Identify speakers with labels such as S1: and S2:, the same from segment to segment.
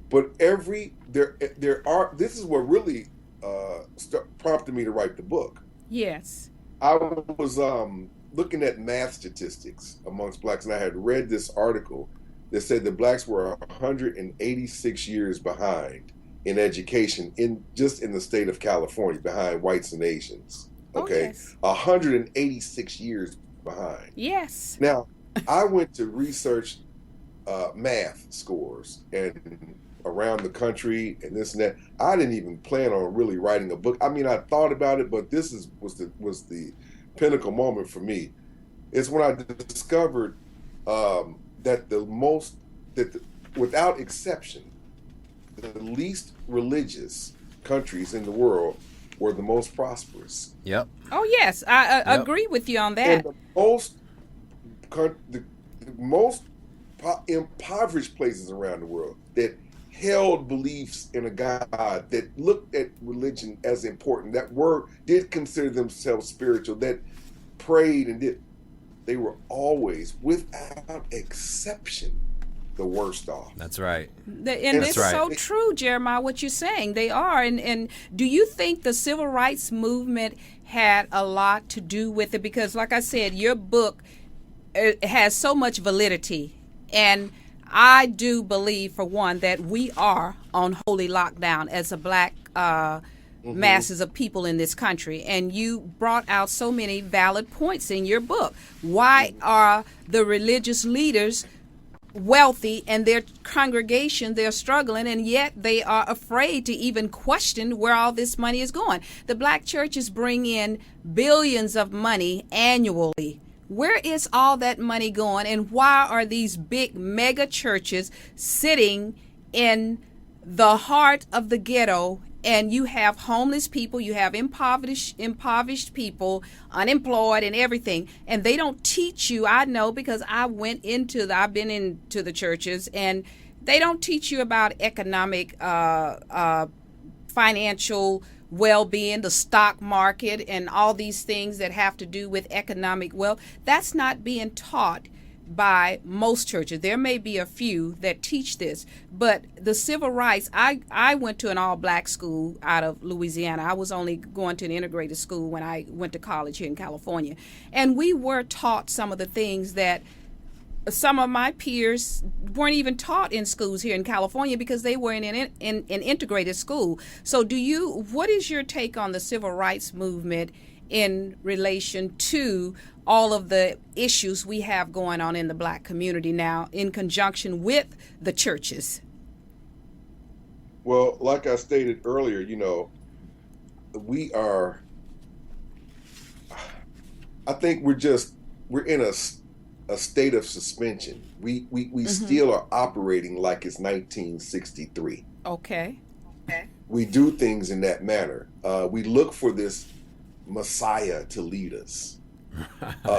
S1: But there are, this is what really prompted me to write the book.
S2: Yes.
S1: I was looking at math statistics amongst blacks, and I had read this article that said that blacks were 186 years behind in education in the state of California, behind whites and Asians.
S2: Oh,
S1: Okay,
S2: yes.
S1: 186 years behind.
S2: Yes.
S1: Now, I went to research math scores and around the country and this and that. I didn't even plan on really writing a book. I mean, I thought about it, but was the pinnacle moment for me. It's when I discovered that without exception, the least religious countries in the world were the most prosperous.
S3: Yep.
S2: Oh, yes. I
S3: Yep.
S2: agree with you on
S1: And
S2: that.
S1: the most impoverished places around the world that held beliefs in a God, that looked at religion as important, did consider themselves spiritual, that prayed they were always, without exception, the worst off.
S3: That's right.
S2: And
S1: That's
S2: it's
S3: right.
S2: so true, Jeremiah, what you're saying. They are. And do you think the civil rights movement had a lot to do with it? Because, like I said, your book has so much validity. And I do believe, for one, that we are on holy lockdown as a black masses of people in this country. And you brought out so many valid points in your book. Why are the religious leaders wealthy and their congregation, they're struggling, and yet they are afraid to even question where all this money is going? The black churches bring in billions of money annually. Where is all that money going, and why are these big mega churches sitting in the heart of the ghetto? And you have homeless people, you have impoverished people, unemployed and everything. And they don't teach you. I know, because I've been into the churches, and they don't teach you about economic, financial well-being, the stock market, and all these things that have to do with economic wealth. That's not being taught by most churches. There may be a few that teach this, but the civil rights, I went to an all-black school out of Louisiana. I was only going to an integrated school when I went to college here in California, and we were taught some of the things that some of my peers weren't even taught in schools here in California, because they were in an integrated school. So what is your take on the civil rights movement in relation to all of the issues we have going on in the black community now, in conjunction with the churches?
S1: Well, like I stated earlier, I think we're in a state of suspension. We still are operating like it's 1963.
S2: Okay.
S1: We do things in that manner. We look for this Messiah to lead us.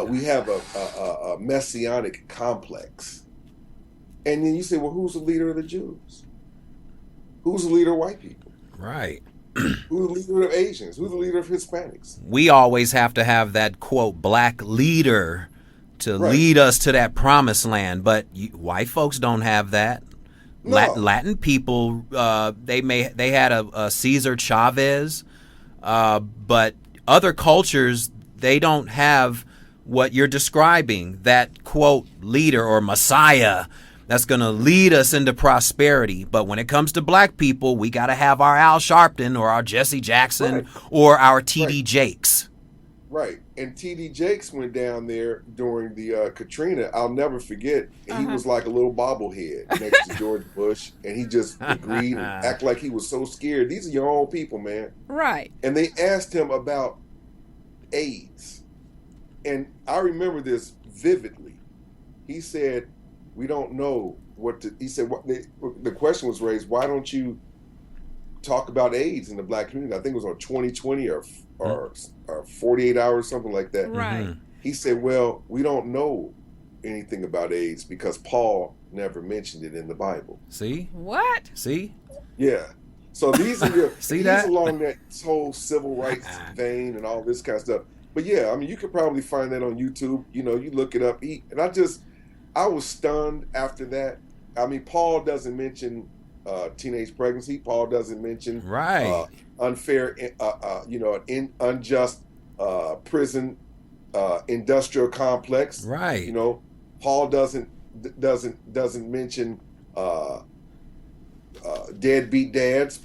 S1: We have a messianic complex. And then you say, well, who's the leader of the Jews? Who's the leader of white people?
S3: Right.
S1: Who's the leader of Asians? Who's the leader of Hispanics?
S3: We always have to have that, quote, black leader to
S1: Right.
S3: lead us to that promised land. But white folks don't have that.
S1: No.
S3: Latin people, they had a Cesar Chavez, but other cultures, they don't have what you're describing, that, quote, leader or Messiah that's going to lead us into prosperity. But when it comes to black people, we got to have our Al Sharpton or our Jesse Jackson
S1: Right.
S3: or our T.D.
S1: Right.
S3: Jakes.
S1: Right. And T.D. Jakes went down there during the Katrina. I'll never forget. He was like a little bobblehead next to George Bush, and he just agreed and act like he was so scared. These are your own people, man.
S2: Right.
S1: And they asked him about AIDS. And I remember this vividly. He said, we don't know he said, the question was raised, why don't you talk about AIDS in the black community? I think it was on 2020 or 48 hours, something like that.
S2: Right.
S3: Mhm.
S1: He said, well, we don't know anything about AIDS because Paul never mentioned it in the Bible.
S3: See?
S2: What?
S3: See?
S1: Yeah. So these are
S3: See
S1: he's
S3: that?
S1: along that whole civil rights vein and all this kind of stuff. But yeah, I mean, you could probably find that on YouTube. You look it up. And I was stunned after that. I mean, Paul doesn't mention teenage pregnancy. Paul doesn't mention
S3: Right.
S1: unfair, unjust prison industrial complex.
S3: Right.
S1: Paul doesn't mention deadbeat dads,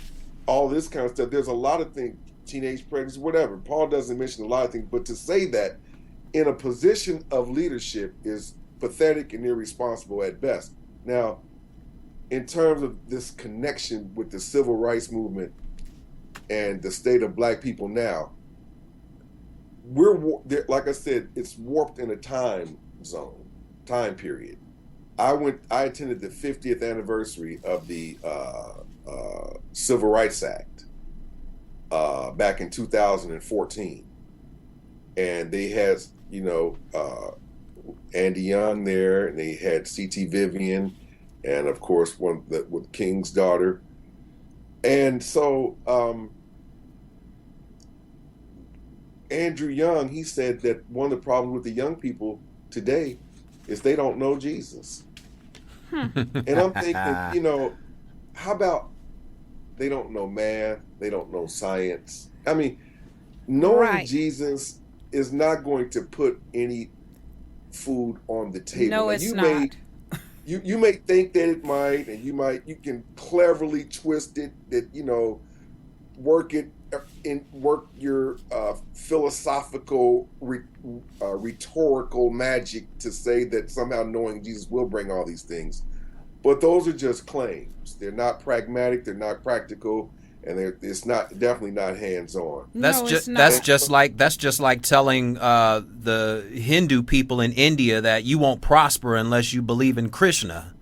S1: all this kind of stuff. There's a lot of things, teenage pregnancy, whatever. Paul doesn't mention a lot of things, but to say that in a position of leadership is pathetic and irresponsible at best. Now, in terms of this connection with the civil rights movement and the state of black people now, like I said, it's warped in a time period. I attended the 50th anniversary of the Civil Rights Act back in 2014, and they had Andy Young there, and they had C.T. Vivian, and of course with King's daughter, and so Andrew Young, he said that one of the problems with the young people today is they don't know Jesus. And I'm thinking, how about they don't know math, they don't know science? I mean, knowing Jesus is not going to put any food on the table.
S2: No, it's not.
S1: You may think that it might, and you can cleverly twist it, that work your philosophical rhetorical magic to say that somehow knowing Jesus will bring all these things, but those are just claims. They're not pragmatic, they're not practical, and it's definitely not hands-on.
S3: That's just like telling the Hindu people in India that you won't prosper unless you believe in Krishna.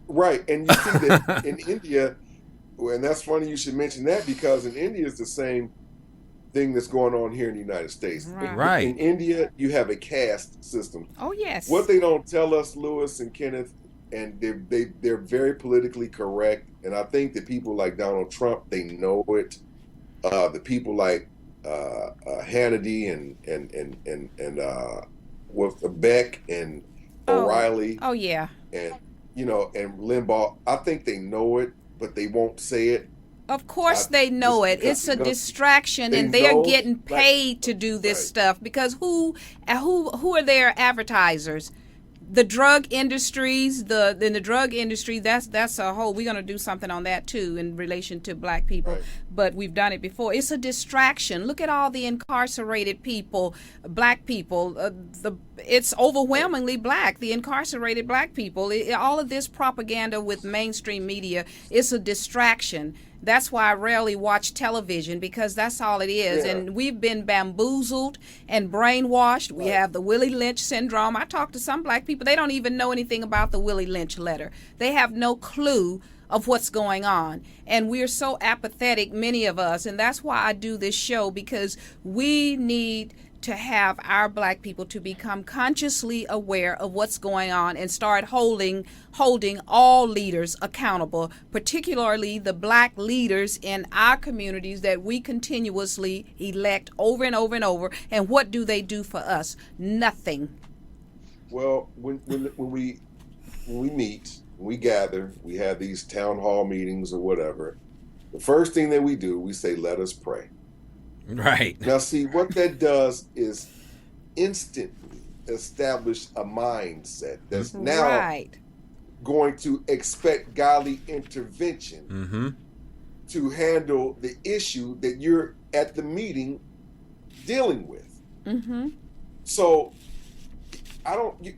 S1: Right, and you see that in India, and that's funny you should mention that, because in India it's the same thing that's going on here in the United States.
S3: Right.
S1: In India, you have a caste system.
S2: Oh yes.
S1: What they don't tell us, Lewis and Kenneth, and they're very politically correct, and I think that people like Donald Trump, they know it. The people like Hannity and with Beck and O'Reilly.
S2: Oh yeah.
S1: And and Limbaugh, I think they know it, but they won't say it.
S2: Of course they know it. It's a distraction, and they are getting paid to do this stuff, because who are their advertisers? The drug industries, in the drug industry, that's a whole, we're going to do something on that too in relation to black people, but we've done it before. It's a distraction. Look at all the incarcerated people, black people, it's overwhelmingly black, the incarcerated black people. All of this propaganda with mainstream media, it's a distraction. That's why I rarely watch television, because that's all it is. Yeah. And we've been bamboozled and brainwashed. We have the Willie Lynch syndrome. I talk to some black people, they don't even know anything about the Willie Lynch letter. They have no clue of what's going on. And we're so apathetic, many of us. And that's why I do this show, because we need to have our black people to become consciously aware of what's going on and start holding all leaders accountable, particularly the black leaders in our communities that we continuously elect over and over and over. And what do they do for us? Nothing.
S1: Well, when we meet, we gather, we have these town hall meetings or whatever, the first thing that we do, we say, let us pray.
S3: Right.
S1: Now, see, what that does is instantly establish a mindset that's now going to expect godly intervention to handle the issue that you're at the meeting dealing with. So,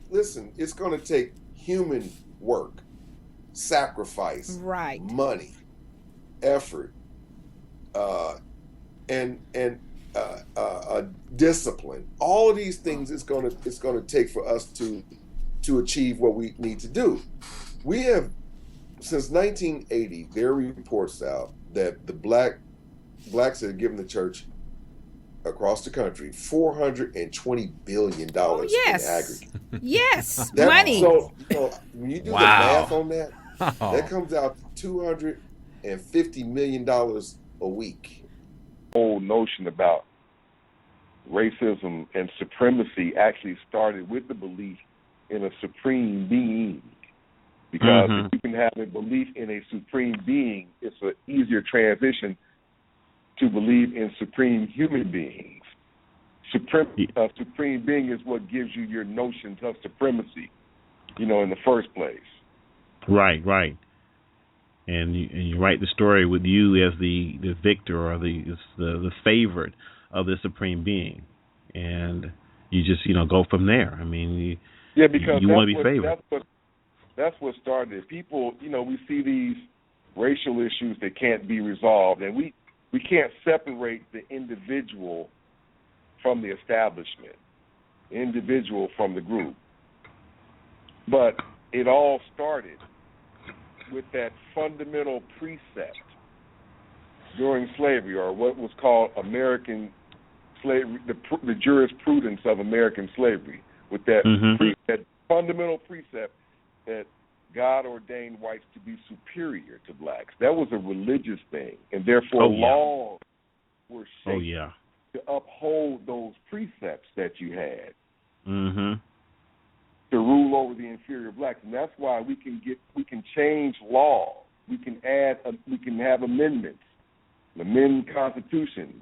S1: listen, it's going to take human work, sacrifice, money, effort, and discipline. All of these things it's going to take for us to achieve what we need to do. We have, since 1980, there are reports out that the blacks have given the church across the country $420 billion in aggregate.
S2: Yes, money.
S1: So when you do the math on that, that comes out to $250 million a week.
S4: Whole notion about racism and supremacy actually started with the belief in a supreme being Because if you can have a belief in a supreme being, it's an easier transition to believe in supreme human beings. Supreme being is what gives you your notions of supremacy, in the first place.
S5: Right. And you write the story with you as the victor or the favorite of the supreme being, and you just go from there. I mean,
S4: because
S5: you want to be favored.
S4: That's what started it. People, we see these racial issues that can't be resolved, and we can't separate the individual from the establishment, the individual from the group. But it all started with that fundamental precept during slavery, or what was called American slavery, the jurisprudence of American slavery, with that that fundamental precept that God ordained whites to be superior to blacks. That was a religious thing, and therefore laws were shaped to uphold those precepts that you had to rule over the inferior blacks. And that's why we can change law. We can have amendments, amend constitutions,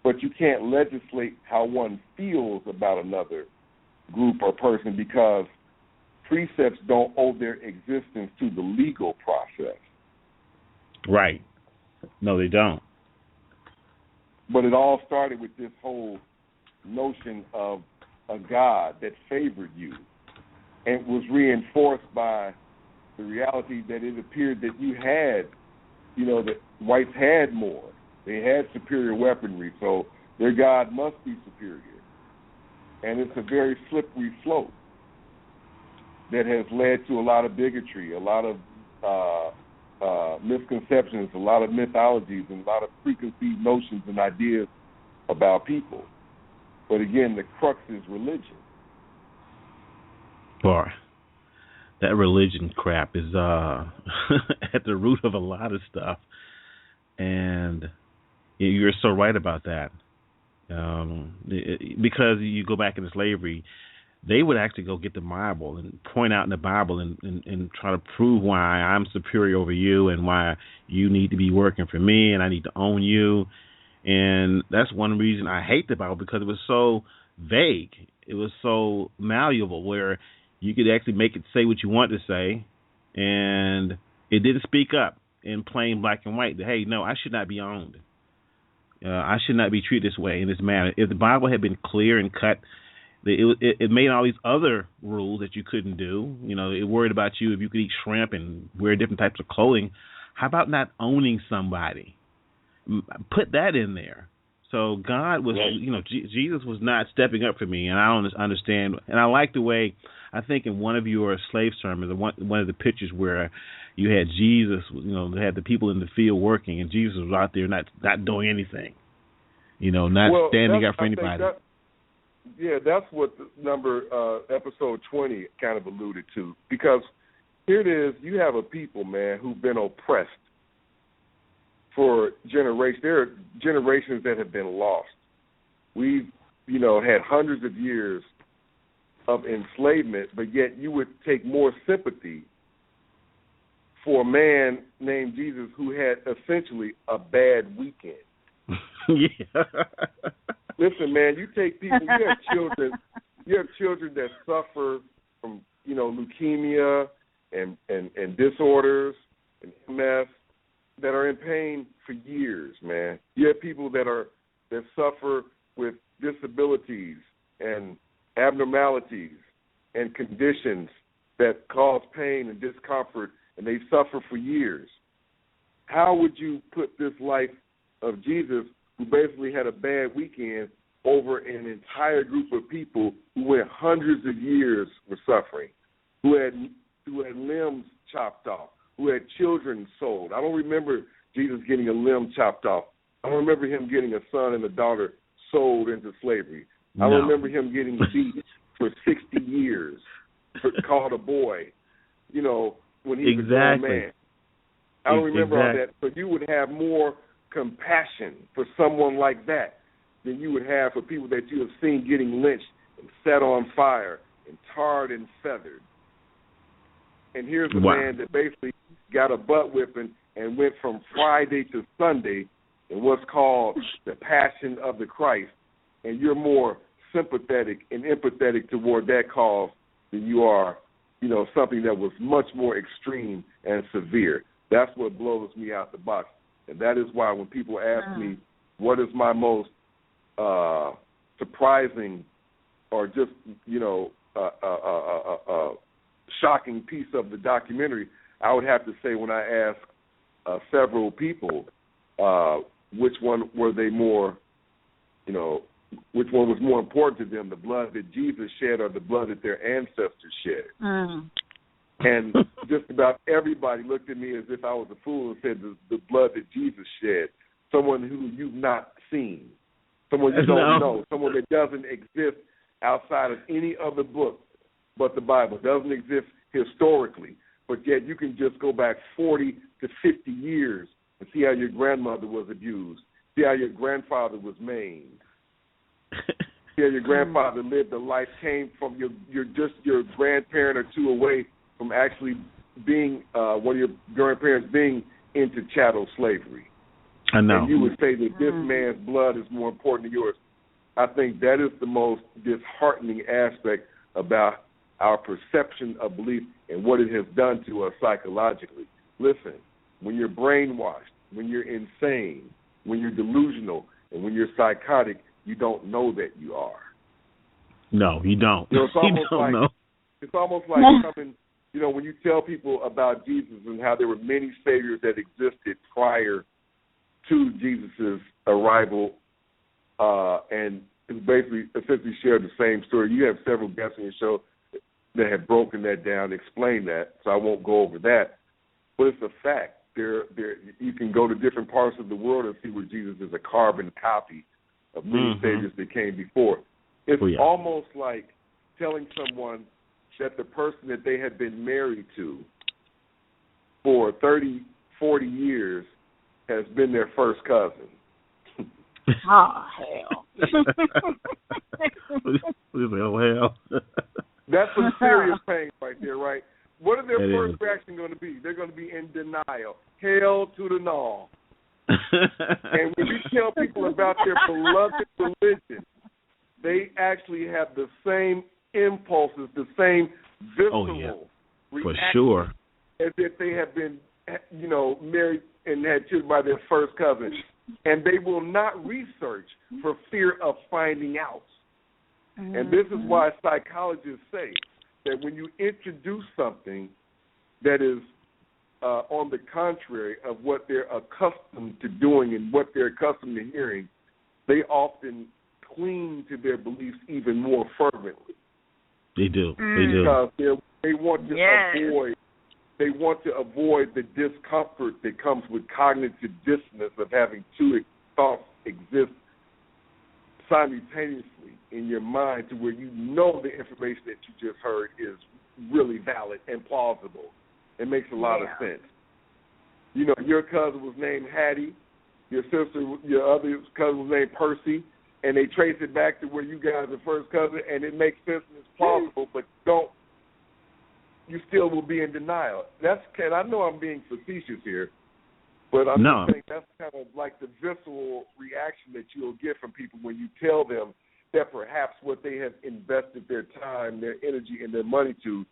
S4: but you can't legislate how one feels about another group or person, because precepts don't owe their existence to the legal process.
S5: Right. No, they don't.
S4: But it all started with this whole notion of a God that favored you, and was reinforced by the reality that it appeared that you had, that whites had more. They had superior weaponry, so their God must be superior. And it's a very slippery slope that has led to a lot of bigotry, a lot of misconceptions, a lot of mythologies, and a lot of preconceived notions and ideas about people. But again, the crux is religion.
S5: Boy, that religion crap is at the root of a lot of stuff, and you're so right about that. Because you go back into slavery, they would actually go get the Bible and point out in the Bible and try to prove why I'm superior over you and why you need to be working for me and I need to own you. And that's one reason I hate the Bible, because it was so vague. It was so malleable, where you could actually make it say what you want to say, and it didn't speak up in plain black and white that, hey, no, I should not be owned. I should not be treated this way, in this manner. If the Bible had been clear and cut, it made all these other rules that you couldn't do. It worried about you if you could eat shrimp and wear different types of clothing. How about not owning somebody? Put that in there. So God was, Jesus was not stepping up for me, and I don't understand. And I like the way, I think in one of your slave sermons, one of the pictures where you had Jesus, they had the people in the field working, and Jesus was out there not doing anything, not standing up for anybody.
S4: That's what the episode 20 kind of alluded to. Because here it is, you have a people, man, who've been oppressed for generations. There are generations that have been lost. We've, had hundreds of years of enslavement, but yet you would take more sympathy for a man named Jesus who had essentially a bad weekend.
S5: Yeah.
S4: Listen, man, you take people, you have children that suffer from, leukemia and disorders and MS that are in pain for years, man. You have people that suffer with disabilities and abnormalities and conditions that cause pain and discomfort, and they suffer for years. How would you put this life of Jesus, who basically had a bad weekend, over an entire group of people who went hundreds of years with suffering, who had limbs chopped off, who had children sold? I don't remember Jesus getting a limb chopped off. I don't remember him getting a son and a daughter sold into slavery. I don't remember him getting beat for 60 years, called a boy, when he was a grown man. I don't remember all that. So you would have more compassion for someone like that than you would have for people that you have seen getting lynched and set on fire and tarred and feathered. And here's a man that basically got a butt whipping and went from Friday to Sunday in what's called the Passion of the Christ, and you're more sympathetic and empathetic toward that cause than you are, something that was much more extreme and severe. That's what blows me out the box. And that is why when people ask me what is my most surprising or just, shocking piece of the documentary, I would have to say when I ask several people which one were they more, which one was more important to them, the blood that Jesus shed or the blood that their ancestors shed. And just about everybody looked at me as if I was a fool and said the blood that Jesus shed, someone who you've not seen, someone you don't know, someone that doesn't exist outside of any other book but the Bible, doesn't exist historically, but yet you can just go back 40 to 50 years and see how your grandmother was abused, see how your grandfather was maimed, see how your grandfather lived a life, came from your grandparent or two away from actually being one of your grandparents being into chattel slavery.
S5: I know.
S4: And you would say that this man's blood is more important than yours. I think that is the most disheartening aspect about our perception of belief and what it has done to us psychologically. Listen, when you're brainwashed, when you're insane, when you're delusional, and when you're psychotic, you don't know that you are.
S5: No, you don't.
S4: It's almost
S5: know.
S4: It's almost like coming, when you tell people about Jesus and how there were many saviors that existed prior to Jesus' arrival, and basically essentially shared the same story. You have several guests on your show that have broken that down, explained that, so I won't go over that. But it's a fact. You can go to different parts of the world and see where Jesus is a carbon copy of many saviors that came before. It's almost like telling someone that the person that they had been married to for 30, 40 years has been their first cousin.
S6: Oh, hell.
S5: Oh, hell.
S4: That's some serious pain right there, right? What are their first reaction going to be? They're going to be in denial. Hell to the no. And when you tell people about their beloved religion, they actually have the same impulses, the same visceral reaction as if they have been, married and had children by their first cousin. And they will not research for fear of finding out. And this is why psychologists say that when you introduce something that is on the contrary of what they're accustomed to doing and what they're accustomed to hearing, they often cling to their beliefs even more fervently.
S5: They do.
S4: Because they want to avoid the discomfort that comes with cognitive dissonance of having two thoughts exist simultaneously in your mind, to where you know the information that you just heard is really valid and plausible. It makes a lot of sense. Your cousin was named Hattie, your other cousin was named Percy, and they trace it back to where you guys are first cousin, and it makes sense and it's plausible, but you still will be in denial. And I know I'm being facetious here, but I'm just saying that's kind of like the visceral reaction that you'll get from people when you tell them that perhaps what they have invested their time, their energy, and their money to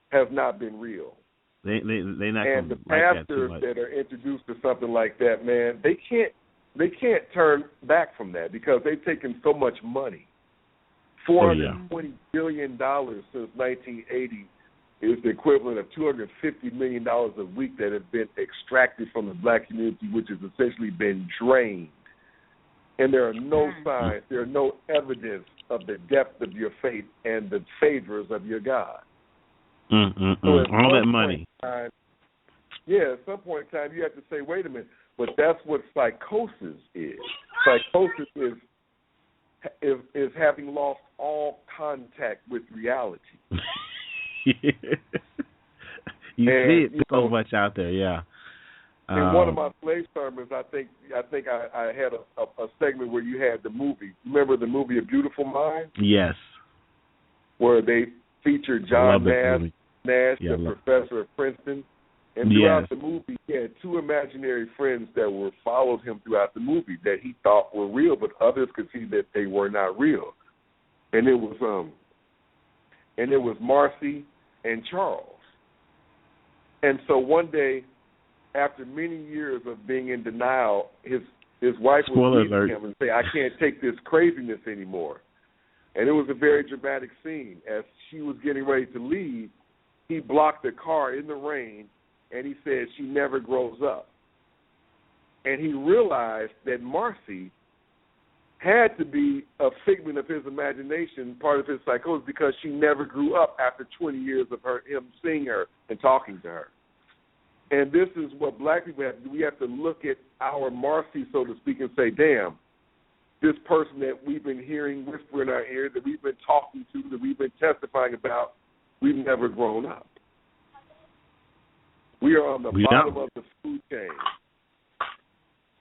S4: has not been real.
S5: They not.
S4: And the pastors that are introduced to something like that, man, they can't turn back from that because they've taken so much money. $420 billion since 1980 is the equivalent of $250 million a week that have been extracted from the black community, which has essentially been drained. And there are no signs, there are no evidence of the depth of your faith and the favors of your God.
S5: So all that money.
S4: At some point in time, you have to say, wait a minute, but that's what psychosis is. Psychosis is having lost all contact with reality.
S5: You see it so much out there,
S4: In one of my slave sermons, I think I had a segment where you had the movie. Remember the movie A Beautiful Mind?
S5: Yes.
S4: Where they featured John Bass Nash,
S5: Yeah,
S4: the professor at Princeton. And throughout the movie, he had two imaginary friends that followed him throughout the movie that he thought were real, but others could see that they were not real. And it was Marcy and Charles. And so one day, after many years of being in denial, his wife would leave him and say, "I can't take this craziness anymore." And it was a very dramatic scene. As she was getting ready to leave, he blocked the car in the rain, and he said, "She never grows up." And he realized that Marcy had to be a figment of his imagination, part of his psychosis, because she never grew up after 20 years of him seeing her and talking to her. And this is what black people have to do. We have to look at our Marcy, so to speak, and say, damn, this person that we've been hearing whisper in our ear, that we've been talking to, that we've been testifying about, we've never grown up. We are on the bottom of the food chain.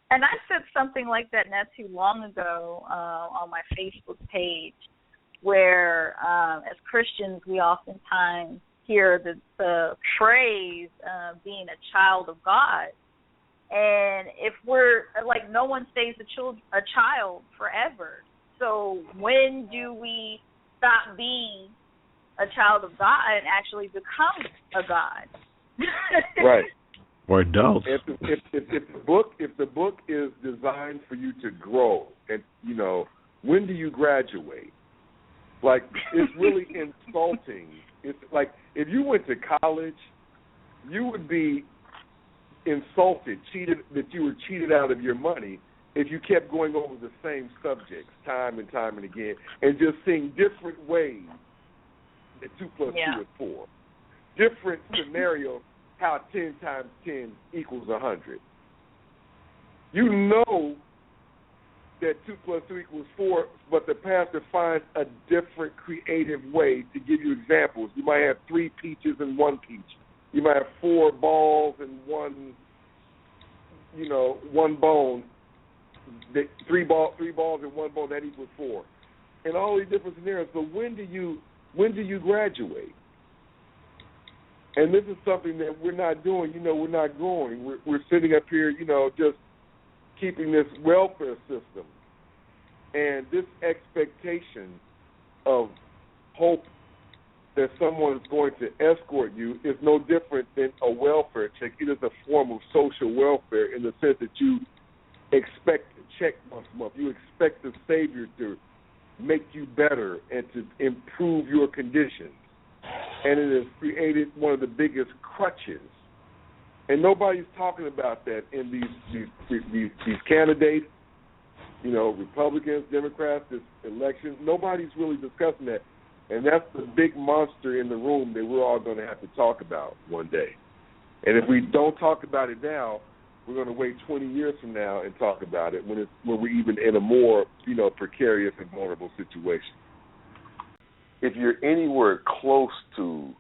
S6: And I said something like that not too long ago on my Facebook page, where as Christians we oftentimes hear the phrase being a child of God. And if we're like, no one stays a child forever. So when do we stop being a child of God and actually become a God?
S4: Right.
S5: Or adults.
S4: If the book is designed for you to grow, and when do you graduate? Like, it's really insulting. It's like if you went to college, you would be insulted, that you were cheated out of your money if you kept going over the same subjects time and time and again, and just seeing different ways that 2 + 2 is 4, different scenarios. How 10 times 10 equals 100. You know that 2 + 2 equals 4, but the pastor finds a different creative way to give you examples. You might have 3 peaches and 1 peach. You might have 4 balls and one bone. 3 balls and 1 bone, that equals 4. And all these different scenarios. But when do you graduate? And this is something that we're not doing. We're not growing. We're sitting up here, just keeping this welfare system. And this expectation of hope that someone is going to escort you is no different than a welfare check. It is a form of social welfare in the sense that you expect a check once a month. You expect the Savior to make you better and to improve your condition. And it has created one of the biggest crutches. And nobody's talking about that in these candidates, Republicans, Democrats, this election. Nobody's really discussing that. And that's the big monster in the room that we're all going to have to talk about one day. And if we don't talk about it now, we're going to wait 20 years from now and talk about it when we're even in a more, precarious and vulnerable situation. If you're anywhere close to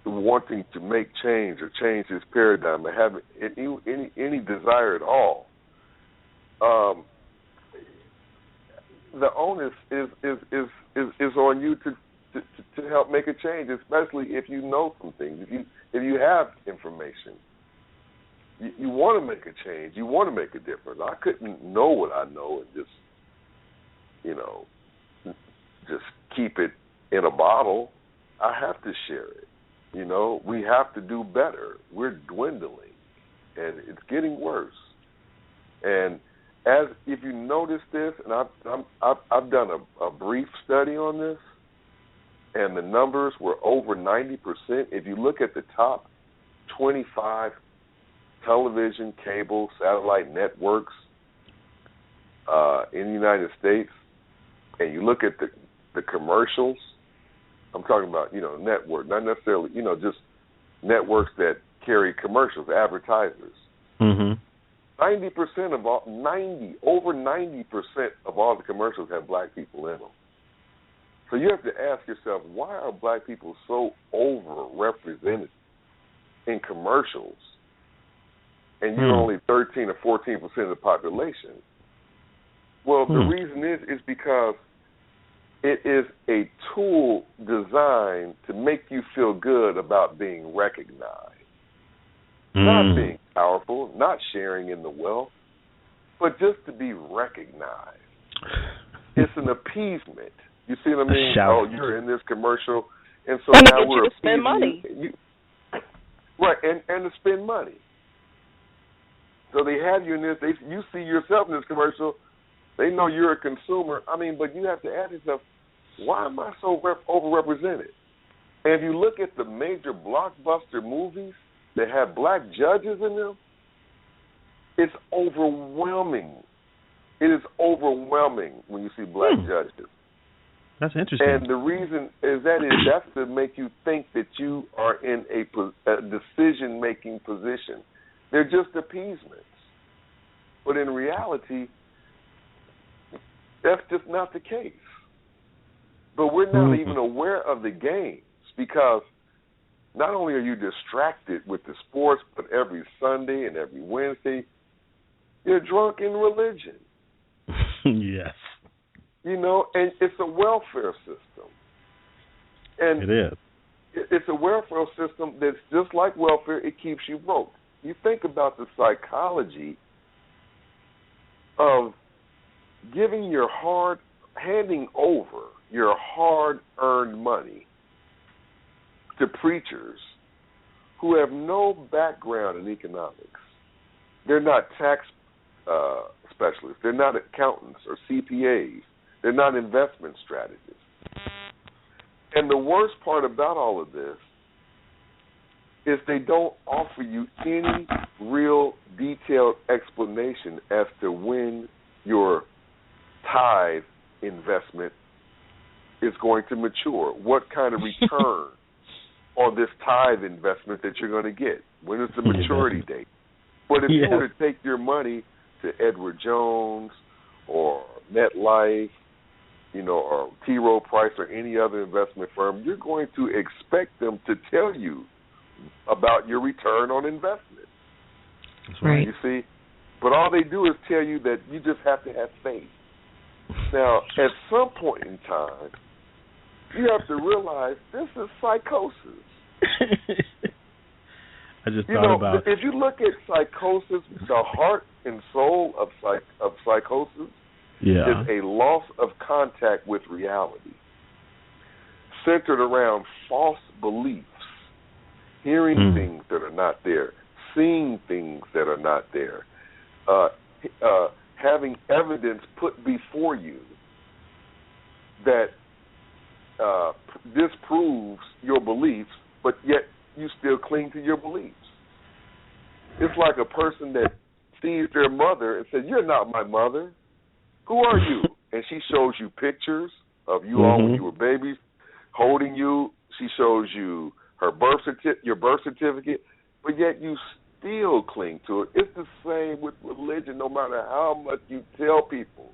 S4: wanting to make change or change this paradigm or have any desire at all, the onus is on you to help make a change, especially if you know some things, if you have information. You want to make a change. You want to make a difference. I couldn't know what I know and just keep it in a bottle. I have to share it. We have to do better. We're dwindling, and it's getting worse. And if you notice this, and I've done a brief study on this, and the numbers were over 90%. If you look at the top 25 television, cable, satellite networks in the United States, and you look at the commercials, I'm talking about, network, not necessarily, just networks that carry commercials, advertisers.
S5: Mm-hmm.
S4: Over 90% of all the commercials have black people in them. So you have to ask yourself, why are black people so overrepresented in commercials? And you're only 13 or 14% of the population. Well, the reason is because It is a tool designed to make you feel good about being recognized. Not being powerful, not sharing in the wealth, but just to be recognized. It's an appeasement. You see what I mean? Oh, you're in this commercial, and so
S7: and
S4: now we're
S7: to spend money.
S4: Right, and to spend money. So they have you in this. You see yourself in this commercial. They know you're a consumer. I mean, but you have to ask yourself, why am I so overrepresented? And if you look at the major blockbuster movies that have black judges in them, it's overwhelming. It is overwhelming when you see black judges.
S5: That's interesting.
S4: And the reason is that's to make you think that you are in a decision-making position. They're just appeasements. But in reality, that's just not the case. But we're not even aware of the games because not only are you distracted with the sports, but every Sunday and every Wednesday, you're drunk in religion.
S5: Yes.
S4: You know, and it's a welfare system. And
S5: it is.
S4: It's a welfare system that's just like welfare. It keeps you broke. You think about the psychology of handing over your hard-earned money to preachers who have no background in economics. They're not tax specialists. They're not accountants or CPAs. They're not investment strategists. And the worst part about all of this is they don't offer you any real detailed explanation as to when your tithe investment is going to mature, what kind of return on this tithe investment that you're going to get. When is the maturity date? But if you were to take your money to Edward Jones or MetLife, or T. Rowe Price or any other investment firm, you're going to expect them to tell you about your return on investment.
S5: That's right.
S4: You see? But all they do is tell you that you just have to have faith. Now, at some point in time, you have to realize this is psychosis.
S5: I just thought about
S4: if you look at psychosis, the heart and soul of psychosis is a loss of contact with reality, centered around false beliefs, hearing things that are not there, seeing things that are not there, having evidence put before you that disproves your beliefs, but yet you still cling to your beliefs. It's like a person that sees their mother and says, "You're not my mother. Who are you?" And she shows you pictures of you all when you were babies, holding you. She shows you your birth certificate, but yet you still cling to it. It's the same with religion. No matter how much you tell people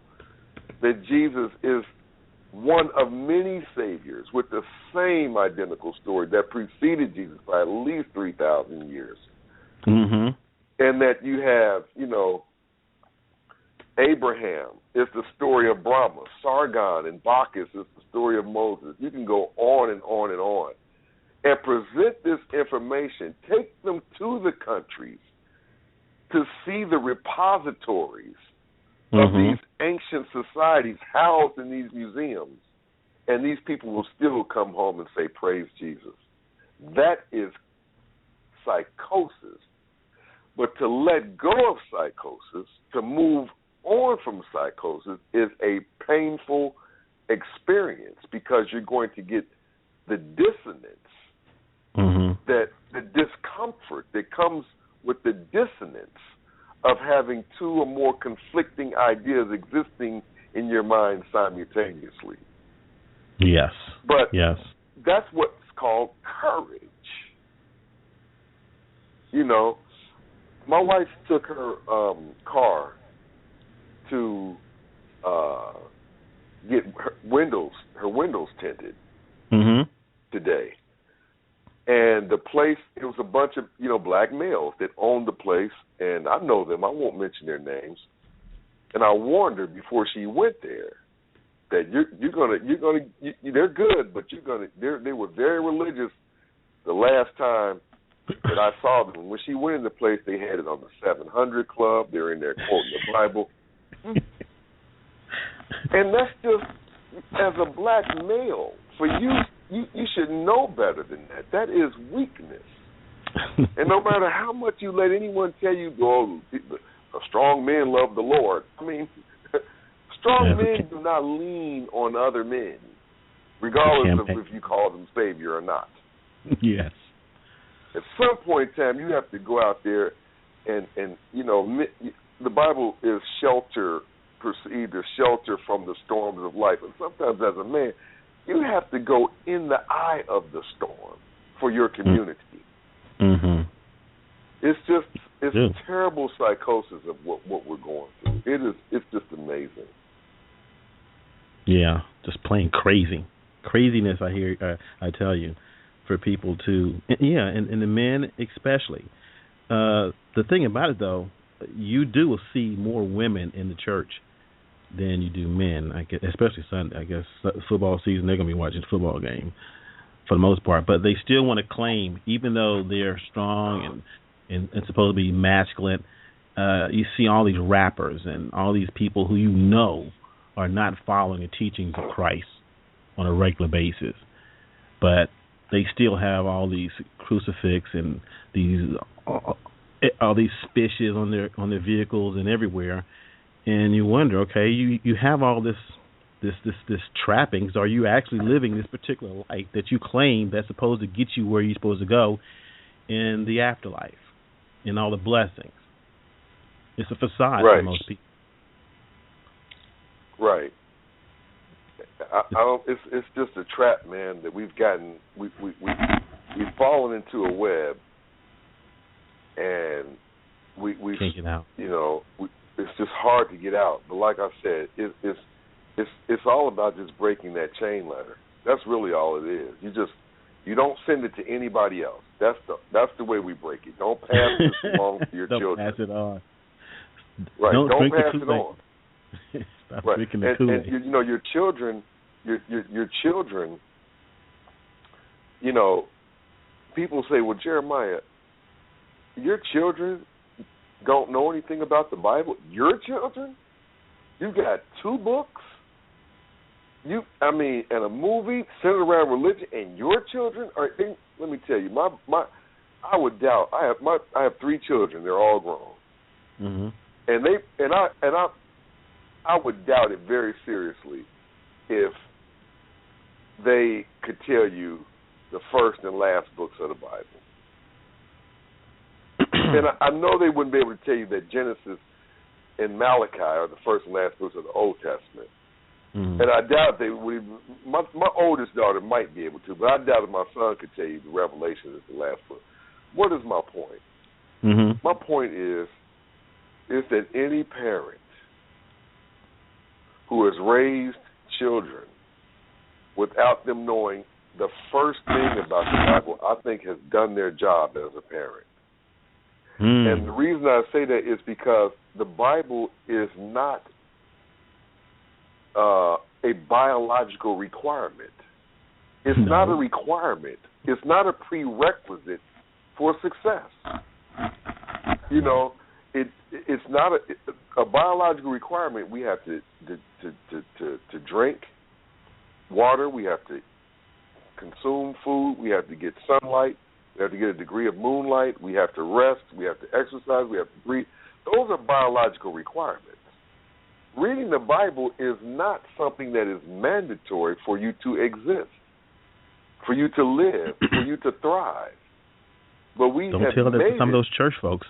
S4: that Jesus is one of many saviors with the same identical story that preceded Jesus by at least 3,000 years, and that you have, Abraham is the story of Brahma, Sargon and Bacchus is the story of Moses. You can go on and on and on. And present this information, take them to the countries to see the repositories of these ancient societies housed in these museums, and these people will still come home and say, "Praise Jesus." That is psychosis. But to let go of psychosis, to move on from psychosis, is a painful experience because you're going to get the dissonance, that the discomfort that comes with the dissonance of having two or more conflicting ideas existing in your mind simultaneously.
S5: Yes.
S4: But that's what's called courage. My wife took her car to get her windows tinted today. And the place, it was a bunch of, black males that owned the place, and I know them. I won't mention their names. And I warned her before she went there that they're good, but they were very religious the last time that I saw them. When she went in the place, they had it on the 700 Club. They're in there quoting the Bible. And that's just, as a black male, for you should know better than that. That is weakness. And no matter how much you let anyone tell you, oh, strong men love the Lord. I mean, strong men do not lean on other men, regardless of if you call them Savior or not.
S5: Yes.
S4: At some point in time, you have to go out there and the Bible is perceived as shelter from the storms of life. And sometimes as a man, you have to go in the eye of the storm for your community.
S5: Mm-hmm.
S4: It's a terrible psychosis of what we're going through. It's just amazing.
S5: Yeah, just plain craziness. I tell you, for people to, and the men especially. The thing about it though, you do see more women in the church than you do men. I guess, especially Sunday. I guess football season, they're gonna be watching the football game for the most part, but they still want to claim, even though they're strong and supposed to be masculine. You see all these rappers and all these people who are not following the teachings of Christ on a regular basis, but they still have all these crucifix and all these speeches on their vehicles and everywhere, and you wonder, okay, you have all this trappings. Are you actually living this particular life that you claim that's supposed to get you where you're supposed to go in the afterlife, in all the blessings? It's a facade for most people. Right.
S4: It's just a trap, man, that we've gotten. We've fallen into a web, and we
S5: can't get out.
S4: It's just hard to get out. But like I said, it's all about just breaking that chain letter. That's really all it is. You don't send it to anybody else. That's the way we break it. Don't pass this along to your children.
S5: Don't pass it on.
S4: Right. Don't pass it
S5: on. Stop drinking the Kool-Aid.
S4: And your children. Your children. People say, "Well, Jeremiah, your children don't know anything about the Bible." Your children? You got 2 books. And a movie centered around religion, and your children are. Let me tell you, I would doubt. I have 3 children. They're all grown, and I would doubt it very seriously if they could tell you the first and last books of the Bible. And I know they wouldn't be able to tell you that Genesis and Malachi are the first and last books of the Old Testament. And I doubt they would. My oldest daughter might be able to, but I doubt if my son could tell you the Revelation is the last book. What is my point? My point is that any parent who has raised children without them knowing the first thing about the Bible, I think has done their job as a parent. And the reason I say that is because the Bible is not a biological requirement. It's not a requirement. It's not a prerequisite for success. It's not a biological requirement. We have to drink water. We have to consume food. We have to get sunlight. We have to get a degree of moonlight. We have to rest. We have to exercise. We have to breathe. Those are biological requirements. Reading the Bible is not something that is mandatory for you to exist, for you to live, for you to thrive. But we
S5: don't tell that to some of those church folks.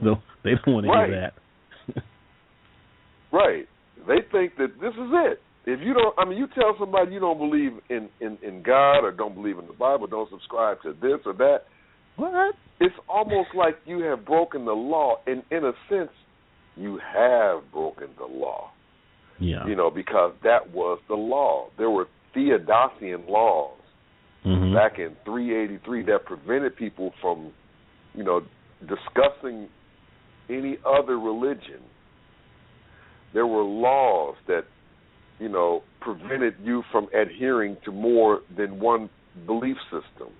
S5: No, they don't want to hear that.
S4: Right. They think that this is it. If you don't, you tell somebody you don't believe in God or don't believe in the Bible, don't subscribe to this or that.
S5: What?
S4: It's almost like you have broken the law, and in a sense, you have broken the law.
S5: Yeah.
S4: Because that was the law. There were Theodosian laws back in 383 that prevented people from, discussing any other religion. There were laws that prevented you from adhering to more than one belief system.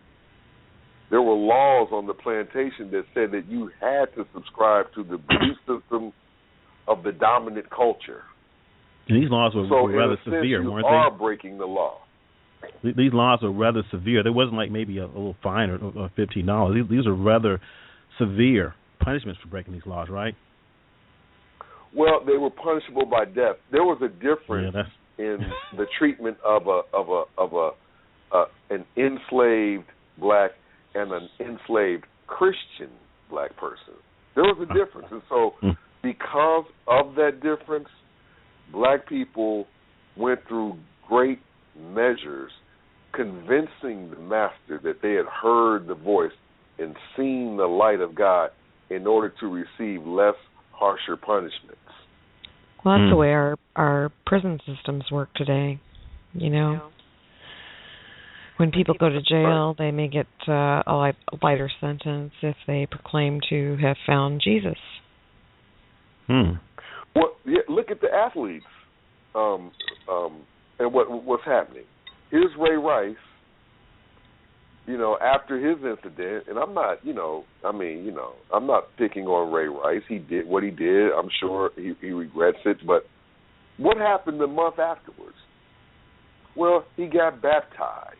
S4: There were laws on the plantation that said that you had to subscribe to the belief system of the dominant culture.
S5: And these laws were rather severe, weren't they?
S4: You are breaking the law.
S5: These laws are rather severe. There wasn't like maybe a little fine or $15. These are rather severe punishments for breaking these laws, right?
S4: Well, they were punishable by death. There was a difference in the treatment of an enslaved black and an enslaved Christian black person. There was a difference, and so because of that difference, black people went through great measures convincing the master that they had heard the voice and seen the light of God in order to receive less harsher punishments.
S7: Well, that's the way our prison systems work today, When people go to jail, they may get a lighter sentence if they proclaim to have found Jesus.
S4: Well, look at the athletes and what's happening. Here's Ray Rice, after his incident, and I'm not, I'm not picking on Ray Rice. He did what he did. I'm sure he regrets it. But what happened the month afterwards? Well, he got baptized,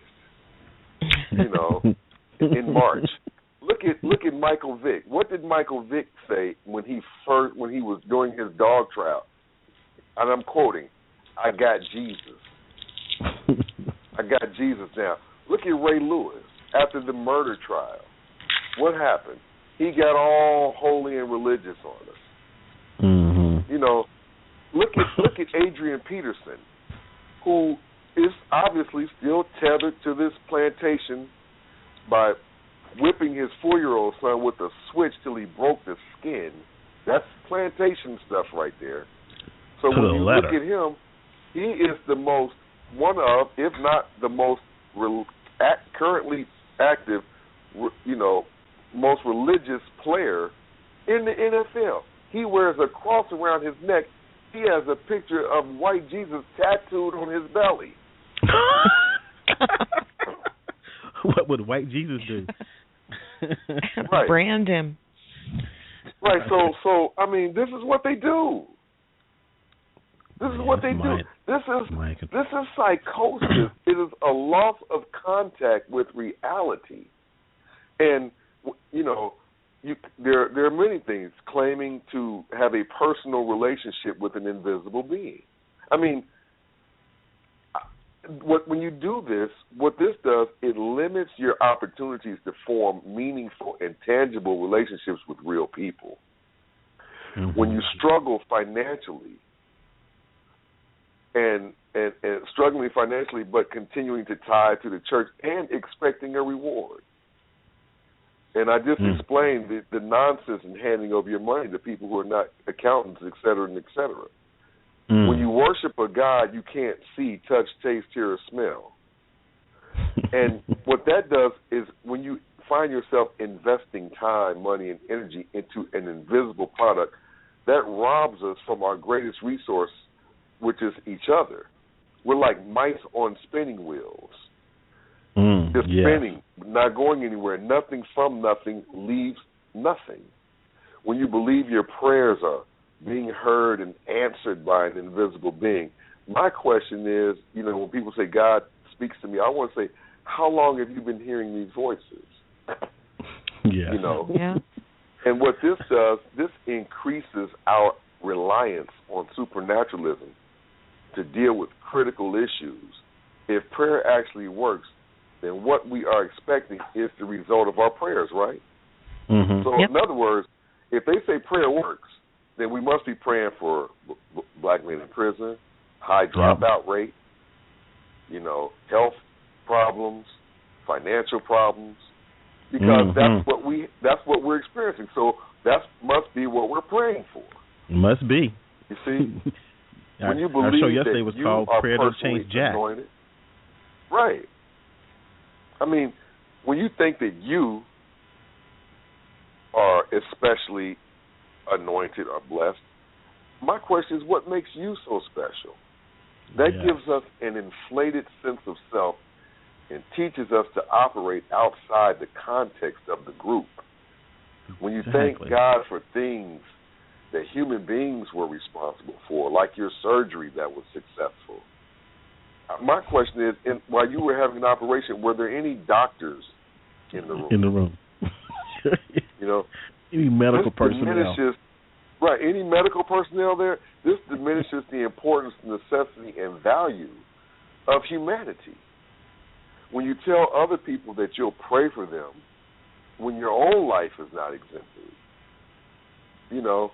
S4: in March. Look at Michael Vick. What did Michael Vick say when he was doing his dog trial? And I'm quoting, "I got Jesus. I got Jesus now." Look at Ray Lewis after the murder trial. What happened? He got all holy and religious on us. Look at Adrian Peterson, who is obviously still tethered to this plantation by whipping his 4-year-old son with a switch till he broke the skin. That's plantation stuff right there. So when you look at him, he is one of, if not the most currently active, most religious player in the NFL. He wears a cross around his neck. He has a picture of white Jesus tattooed on his belly.
S5: What would white Jesus do?
S7: Right. Brand him.
S4: Right. So I mean, this is what they do. This is what they do. This is psychosis. It is a loss of contact with reality, and there are many things claiming to have a personal relationship with an invisible being. I mean, when you do this, what this does, it limits your opportunities to form meaningful and tangible relationships with real people. When you struggle financially, and struggling financially, but continuing to tie to the church and expecting a reward. And I just explained the nonsense in handing over your money to people who are not accountants, et cetera, and et cetera. When you worship a God you can't see, touch, taste, hear, or smell. And what that does is when you find yourself investing time, money, and energy into an invisible product, that robs us from our greatest resource, which is each other. We're like mice on spinning wheels. Just spinning, not going anywhere. Nothing from nothing leaves nothing. When you believe your prayers are being heard and answered by an invisible being, my question is, when people say God speaks to me, I want to say, how long have you been hearing these voices? And what this does, this increases our reliance on supernaturalism to deal with critical issues. If prayer actually works, then what we are expecting is the result of our prayers, right? So in other words, if they say prayer works, then we must be praying for black men in prison, high dropout rate, health problems, financial problems, because that's what we're experiencing. So that must be what we're praying for.
S5: Must be.
S4: You see, when you
S5: our
S4: believe
S5: show yesterday
S4: that
S5: was
S4: you
S5: called
S4: are
S5: Prayer Don't
S4: personally
S5: Change Jack.
S4: anointed, right? I mean, when you think that you are especially anointed or blessed, my question is, what makes you so special? That gives us an inflated sense of self and teaches us to operate outside the context of the group. When you thank God for things that human beings were responsible for, like your surgery that was successful. My question is, while you were having an operation, were there any doctors in the room?
S5: In the room.
S4: You know,
S5: any medical personnel.
S4: Right, any medical personnel there? This diminishes the importance, necessity, and value of humanity. When you tell other people that you'll pray for them when your own life is not exemplary, you know,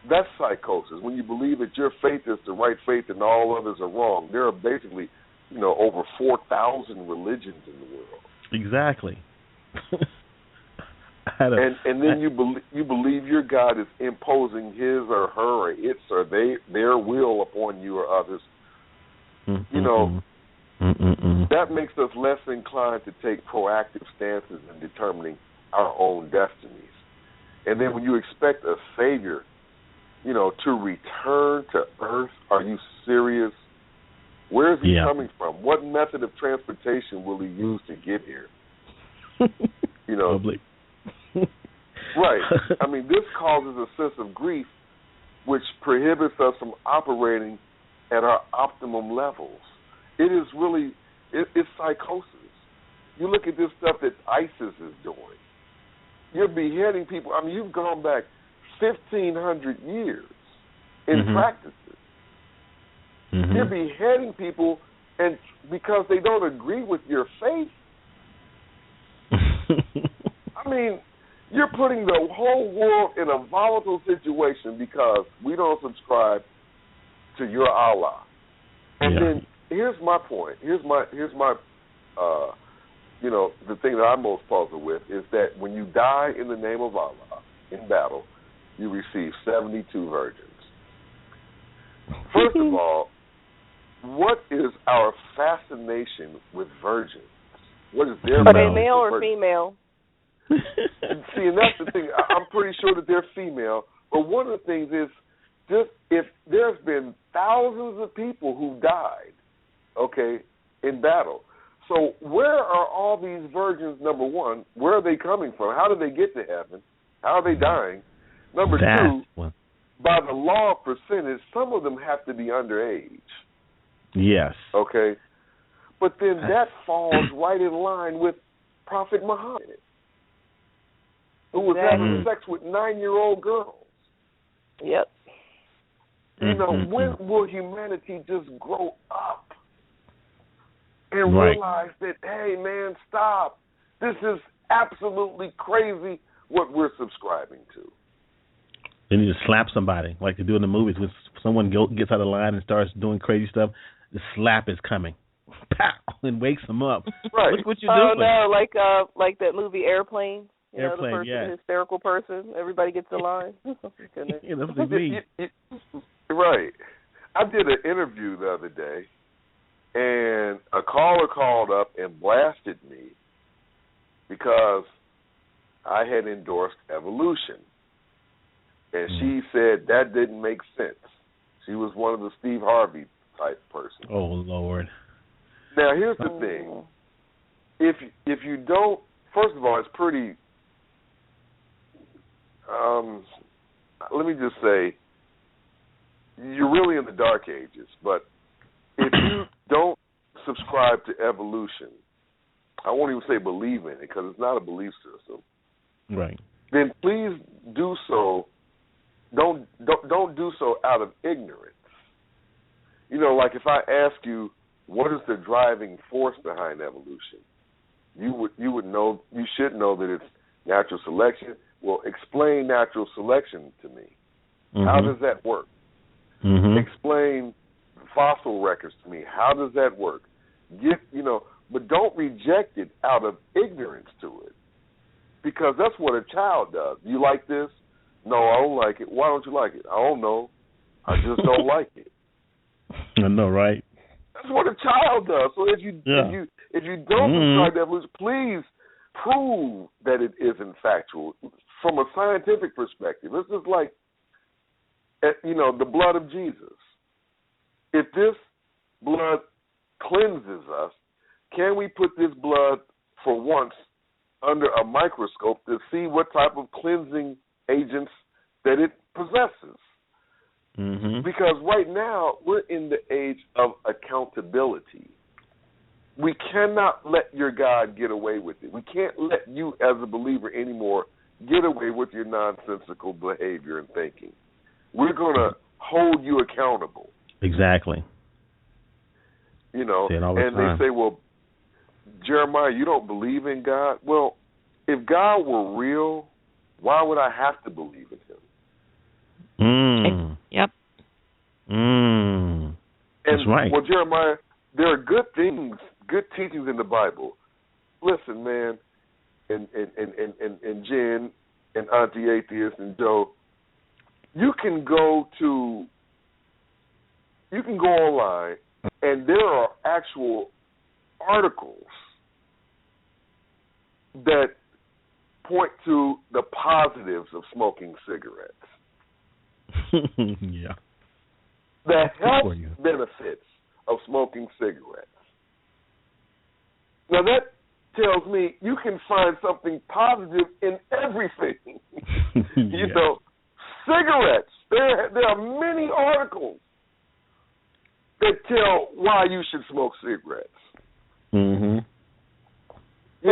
S4: that's psychosis. When you believe that your faith is the right faith and all others are wrong. There are basically, you know, over 4,000 religions in the world.
S5: Exactly.
S4: And then you believe your God is imposing his or her or its or their will upon you or others. You know, that makes us less inclined to take proactive stances in determining our own destinies. And then when you expect a Savior, you know, to return to earth, are you serious? Where is he coming from? What method of transportation will he use to get here? You know, right. I mean, this causes a sense of grief which prohibits us from operating at our optimum levels. It is really, it's psychosis. You look at this stuff that ISIS is doing. You're beheading people. I mean, you've gone back 1,500 years in practices. You're beheading people and because they don't agree with your faith. I mean, you're putting the whole world in a volatile situation because we don't subscribe to your Allah. And then here's my point. Here's my you know, the thing that I'm most puzzled with is that when you die in the name of Allah in battle, you receive 72 virgins. First of all, what is our fascination with virgins? What is their
S8: Are they male or female?
S4: See, and that's the thing. I'm pretty sure that they're female. But one of the things is, just if there's been thousands of people who died, okay, in battle. So where are all these virgins, number one? Where are they coming from? How do they get to heaven? How are they dying? Number two, by the law of percentage, some of them have to be underage.
S5: Yes.
S4: Okay. But then that falls right in line with Prophet Muhammad, who was having sex with 9-year-old girls.
S8: Yep.
S4: You know, when will humanity just grow up and realize that, hey, man, stop. This is absolutely crazy what we're subscribing to.
S5: Then you just slap somebody, like they do in the movies. When someone gets out of line and starts doing crazy stuff, the slap is coming. Pow! And wakes them up.
S4: Right.
S5: Look what you're doing.
S8: Oh, no, like that movie Airplane. You know, the person,
S5: yeah.
S8: hysterical person. Everybody gets a line.
S5: Yeah, that's what they mean.
S4: Right. I did an interview the other day, and a caller called up and blasted me because I had endorsed evolution. And she said that didn't make sense. She was one of the Steve Harvey type person.
S5: Oh, Lord.
S4: Now, here's the thing. If you don't, first of all, it's pretty, let me just say, you're really in the dark ages. But if you don't subscribe to evolution, I won't even say believe in it because it's not a belief system.
S5: Right.
S4: Then please do so. Don't do so out of ignorance. You know, like if I ask you what is the driving force behind evolution, you would know, you should know that it's natural selection. Well, explain natural selection to me. How does that work? Explain fossil records to me. How does that work? But don't reject it out of ignorance to it, because that's what a child does. You like this? No, I don't like it. Why don't you like it? I don't know. I just don't like it.
S5: I know, right?
S4: That's what a child does. So if you don't subscribe to evolution, please prove that it isn't factual from a scientific perspective. This is like, the blood of Jesus. If this blood cleanses us, can we put this blood for once under a microscope to see what type of cleansing agents that it possesses?
S5: Mm-hmm.
S4: Because right now we're in the age of accountability. We cannot let your God get away with it. We can't let you as a believer anymore get away with your nonsensical behavior and thinking. We're going to hold you accountable.
S5: Exactly.
S4: You know, and they say, well, Jeremiah, you don't believe in God? Well, if God were real, why would I have to believe in him?
S7: Yep.
S5: That's right.
S4: Well, Jeremiah, there are good things, good teachings in the Bible. Listen, man, and Jen and Auntie Atheist and Joe, you can go online and there are actual articles that point to the positives of smoking cigarettes.
S5: Yeah.
S4: The health benefits of smoking cigarettes. Now that tells me you can find something positive in everything. You know, cigarettes. There are many articles that tell why you should smoke cigarettes.
S5: Mm-hmm.
S8: So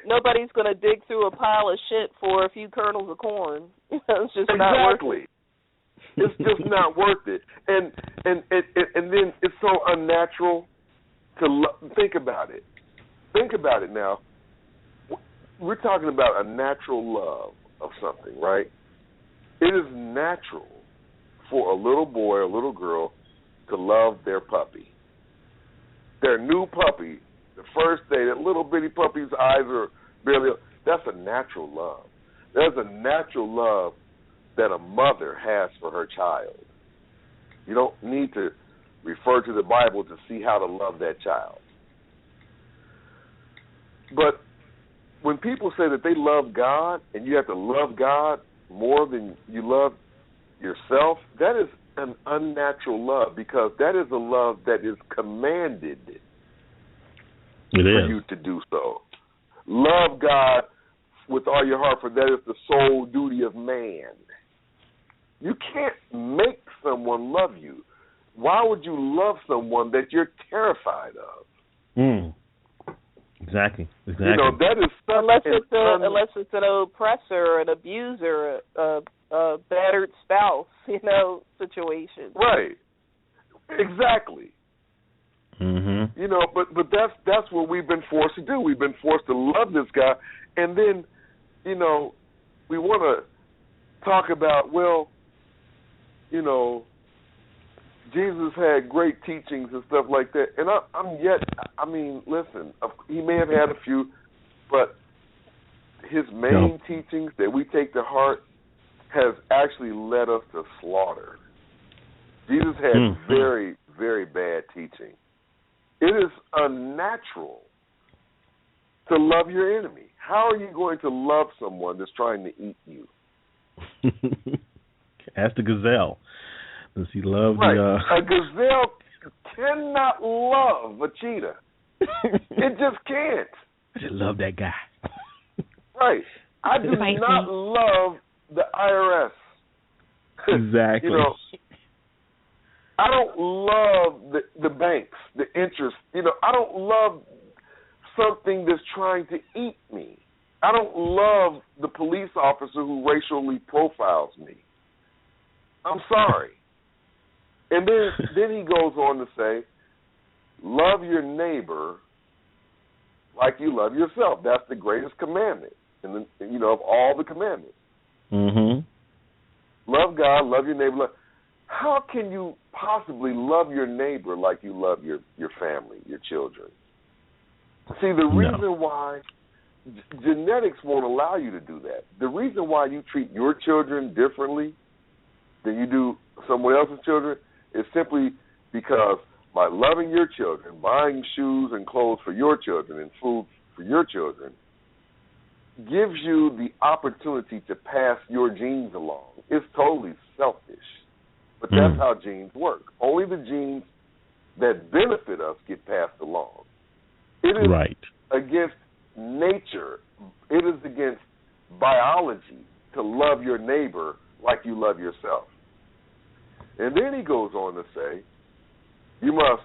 S8: nobody's gonna dig through a pile of shit for a few kernels of corn. It's just not worth it.
S4: It's just not worth it. And then it's so unnatural to think about it. Think about it now. We're talking about a natural love of something, right? It is natural for a little boy or a little girl to love their puppy. Their new puppy, the first day, that little bitty puppy's eyes are barely, that's a natural love. There's a natural love that a mother has for her child. You don't need to refer to the Bible to see how to love that child. But when people say that they love God and you have to love God more than you love yourself, that is an unnatural love, because that is a love that is commanded for you to do so. Love God with all your heart, for that is the sole duty of man. You can't make someone love you. Why would you love someone that you're terrified of?
S5: Exactly.
S4: You know, that is
S8: unless it's an oppressor, an abuser, a battered spouse, situation.
S4: Right. Exactly.
S5: Mm-hmm.
S4: You know, but that's what we've been forced to do. We've been forced to love this guy, and then, we want to talk about, Jesus had great teachings and stuff like that. And listen, he may have had a few, but his main teachings that we take to heart has actually led us to slaughter. Jesus had very, very bad teaching. It is unnatural to love your enemy. How are you going to love someone that's trying to eat you?
S5: Ask the gazelle. Does he love
S4: A gazelle cannot love a cheetah. It just can't.
S5: I just love that guy.
S4: Right. I do not love the IRS.
S5: Exactly.
S4: I don't love the banks, the interest. I don't love something that's trying to eat me. I don't love the police officer who racially profiles me. I'm sorry. And then he goes on to say, love your neighbor like you love yourself. That's the greatest commandment, of all the commandments.
S5: Mm-hmm.
S4: Love God, love your neighbor. How can you possibly love your neighbor like you love your family, your children? See, the reason why genetics won't allow you to do that, the reason why you treat your children differently than you do someone else's children is simply because by loving your children, buying shoes and clothes for your children and food for your children, gives you the opportunity to pass your genes along. It's totally selfish, but that's how genes work. Only the genes that benefit us get passed along. It is
S5: right.
S4: against nature. It is against biology to love your neighbor like you love yourself. And then he goes on to say, you must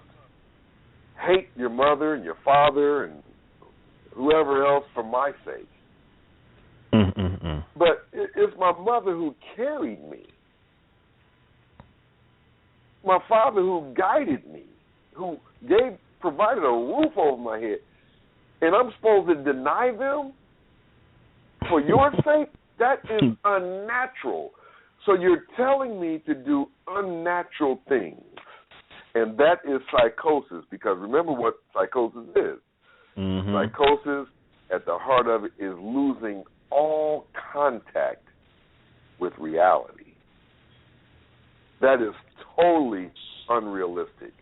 S4: hate your mother and your father and whoever else for my sake. But it's my mother who carried me, my father who guided me, who provided a roof over my head, and I'm supposed to deny them for your sake? That is unnatural. So you're telling me to do unnatural things, and that is psychosis, because remember what psychosis is. Psychosis, at the heart of it, is losing all contact with reality. That is totally unrealistic.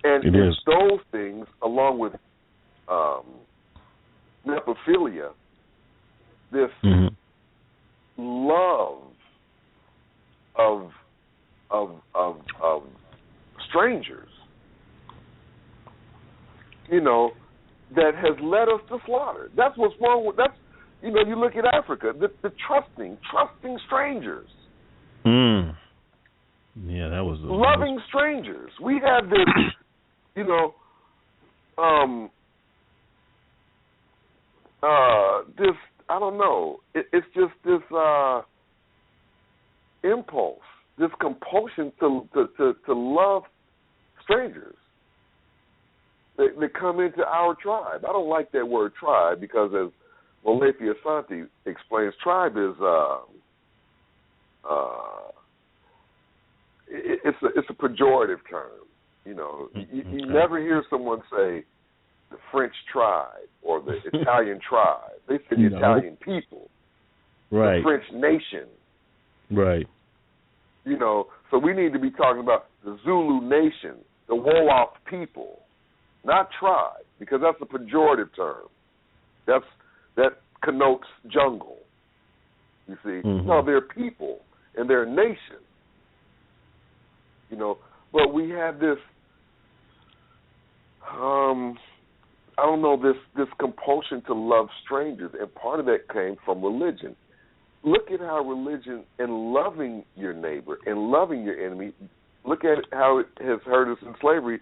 S4: And it's those things, along with nepophilia, this love of strangers, that has led us to slaughter. That's what's wrong with that's. You look at Africa, the trusting strangers.
S5: Yeah, that was
S4: loving strangers. We have this, this, I don't know. It's just this impulse, this compulsion to love strangers that come into our tribe. I don't like that word tribe because, as Molefi Asante explains, tribe is it's a pejorative term. You never hear someone say the French tribe or the Italian tribe. They say the Italian people,
S5: right?
S4: The French nation,
S5: right?
S4: So we need to be talking about the Zulu nation, the Wolof people, not tribe, because that's a pejorative term. That connotes jungle. You see, no, they're people and they're a nation. But we have this, I don't know, this compulsion to love strangers, and part of that came from religion. Look at how religion and loving your neighbor and loving your enemy, look at how it has hurt us in slavery.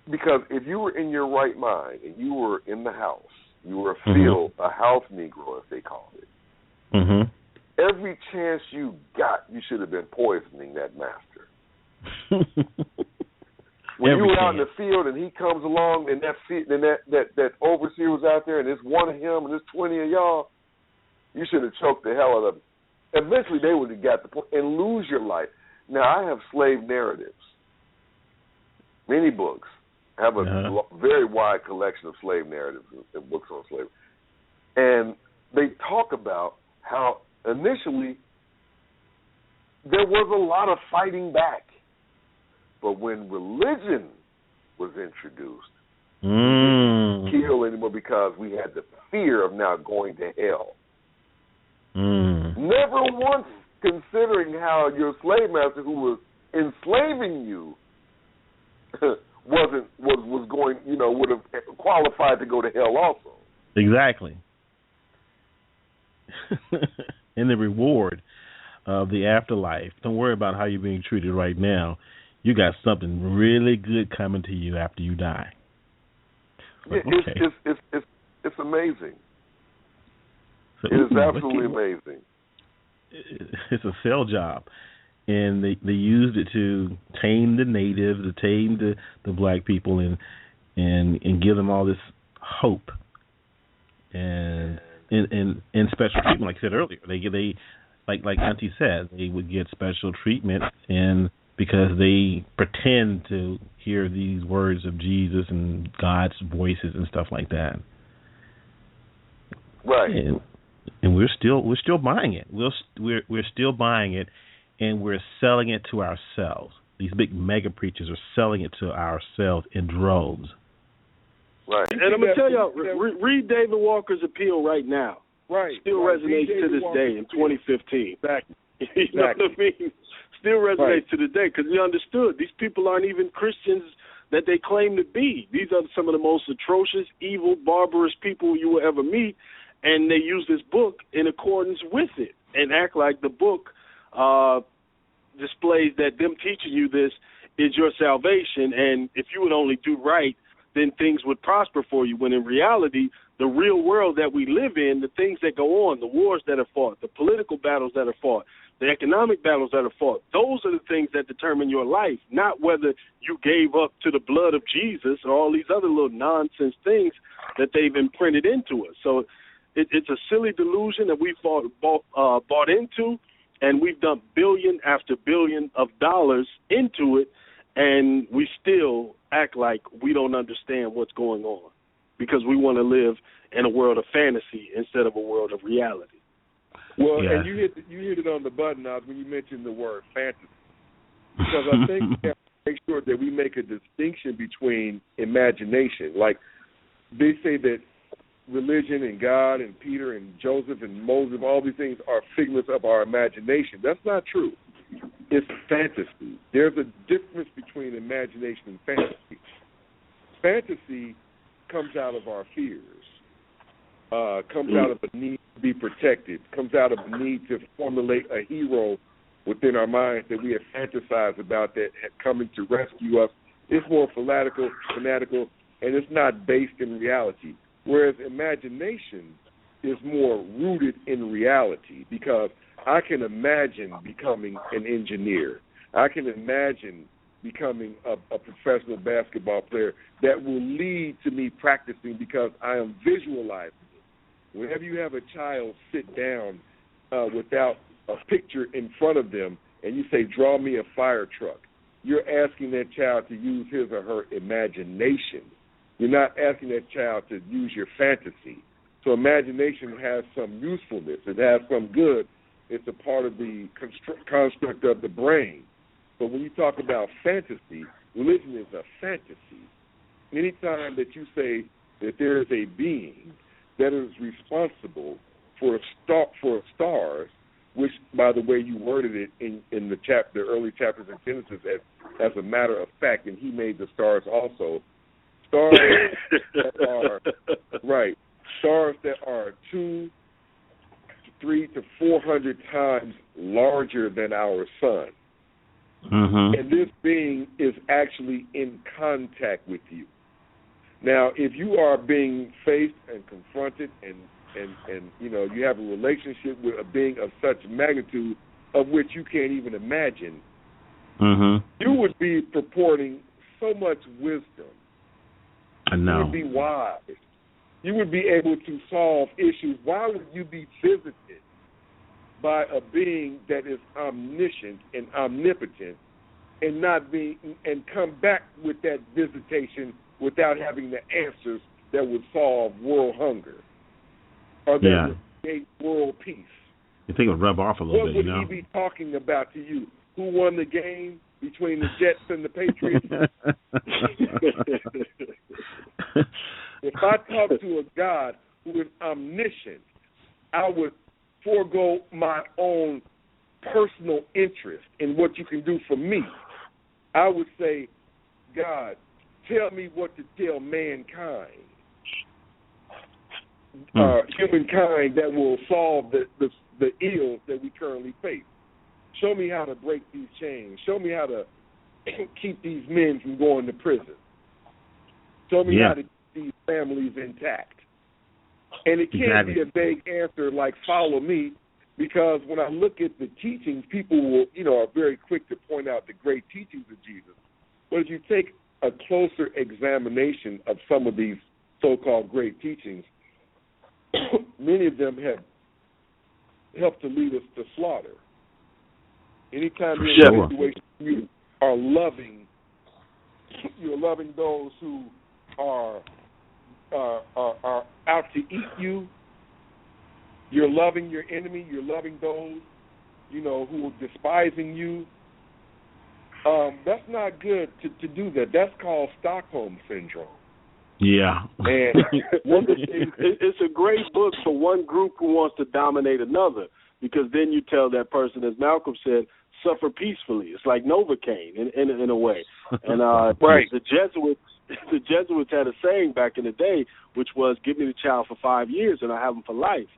S4: Because if you were in your right mind and you were in the house, you were a house Negro, as they called it, every chance you got, you should have been poisoning that master. When you were out in the field and he comes along and that overseer was out there and there's one of him and there's 20 of y'all, you should have choked the hell out of them. Eventually they would have got the point and lose your life. Now, I have slave narratives, many books. I have a very wide collection of slave narratives and books on slavery. And they talk about how initially there was a lot of fighting back. But when religion was introduced, we didn't kill anymore because we had the fear of now going to hell. Never once considering how your slave master who was enslaving you was going, would have qualified to go to hell also.
S5: Exactly. And the reward of the afterlife. Don't worry about how you're being treated right now. You got something really good coming to you after you die.
S4: Like, it's amazing.
S5: So,
S4: it is absolutely amazing.
S5: It's a sell job. And they used it to tame the natives, to tame the black people, and give them all this hope and special treatment. Like I said earlier, they like Auntie said, they would get special treatment, and because they pretend to hear these words of Jesus and God's voices and stuff like that.
S4: Right.
S5: And we're still buying it. We're still buying it. And we're selling it to ourselves. These big mega preachers are selling it to ourselves in droves.
S4: Right.
S9: And I'm going to tell y'all, read David Walker's appeal right now.
S4: Right.
S9: Still resonates to this day in 2015.
S4: Exactly.
S9: You know what I mean? still resonates to today because we understood these people aren't even Christians that they claim to be. These are some of the most atrocious, evil, barbarous people you will ever meet, and they use this book in accordance with it and act like the book displays that them teaching you this is your salvation, and if you would only do right, then things would prosper for you, when in reality, the real world that we live in, the things that go on, the wars that are fought, the political battles that are fought, the economic battles that are fought, those are the things that determine your life, not whether you gave up to the blood of Jesus or all these other little nonsense things that they've imprinted into us. So it's a silly delusion that we bought into, and we've dumped billion after billion of dollars into it, and we still act like we don't understand what's going on because we want to live in a world of fantasy instead of a world of reality.
S4: Well, and you hit it on the button, Oz, when you mentioned the word fantasy, because I think we have to make sure that we make a distinction between imagination. Like they say that religion and God and Peter and Joseph and Moses, all these things are figments of our imagination. That's not true. It's fantasy. There's a difference between imagination and fantasy. Fantasy comes out of our fears, comes out of a need to be protected, comes out of a need to formulate a hero within our minds that we have fantasized about that coming to rescue us. It's more fanatical, and it's not based in reality. Whereas imagination is more rooted in reality, because I can imagine becoming an engineer. I can imagine becoming a professional basketball player that will lead to me practicing because I am visualizing it. Whenever you have a child sit down without a picture in front of them and you say, draw me a fire truck, you're asking that child to use his or her imagination. You're not asking that child to use your fantasy. So imagination has some usefulness. It has some good. It's a part of the construct of the brain. But when you talk about fantasy, religion is a fantasy. Anytime that you say that there is a being that is responsible for stars, which, by the way, you worded it in the early chapters of Genesis as a matter of fact, and he made the stars also. Stars that are 200 to 300 to 400 times larger than our sun. Mm-hmm. And this being is actually in contact with you. Now, if you are being faced and confronted and you have a relationship with a being of such magnitude of which you can't even imagine, you would be purporting so much wisdom.
S5: I know.
S4: You would be wise. You would be able to solve issues. Why would you be visited by a being that is omniscient and omnipotent and come back with that visitation without having the answers that would solve world hunger or that would create world peace?
S5: You think it would rub off a little bit,
S4: What would he be talking about to you? Who won the game between the Jets and the Patriots? If I talk to a God who is omniscient, I would forego my own personal interest in what you can do for me. I would say, God, tell me what to tell mankind, humankind, that will solve the ills that we currently face. Show me how to break these chains. Show me how to keep these men from going to prison. Show me how to keep these families intact. And it can't be a vague answer like follow me, because when I look at the teachings, people are very quick to point out the great teachings of Jesus. But if you take a closer examination of some of these so-called great teachings, many of them have helped to lead us to slaughter. Anytime you're in a situation you are loving, you're loving those who are out to eat you. You're loving your enemy. You're loving those, who are despising you. That's not good to do that. That's called Stockholm Syndrome.
S5: Yeah.
S4: And
S9: it's a great book for one group who wants to dominate another. because then you tell that person, as Malcolm said, suffer peacefully. It's like Novocaine in a way. And
S4: right.
S9: the Jesuits had a saying back in the day, which was, give me the child for 5 years and I have him for life.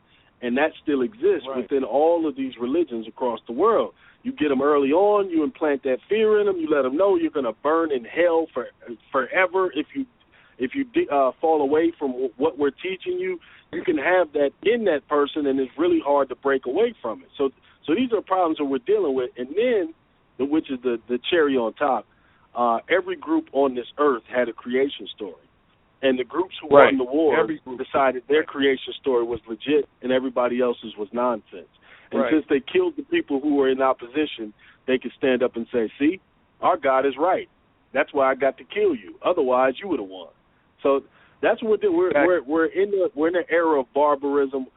S9: And that still exists within all of these religions across the world. You get them early on, you implant that fear in them, you let them know you're going to burn in hell forever if you fall away from what we're teaching you. You can have that in that person, and it's really hard to break away from it. So these are problems that we're dealing with. And then, which is the cherry on top, every group on this earth had a creation story. And the groups who won the war decided their creation story was legit and everybody else's was nonsense. And since they killed the people who were in opposition, they could stand up and say, see, our God is right. That's why I got to kill you. Otherwise, you would have won. So that's what we're in the era of barbarism.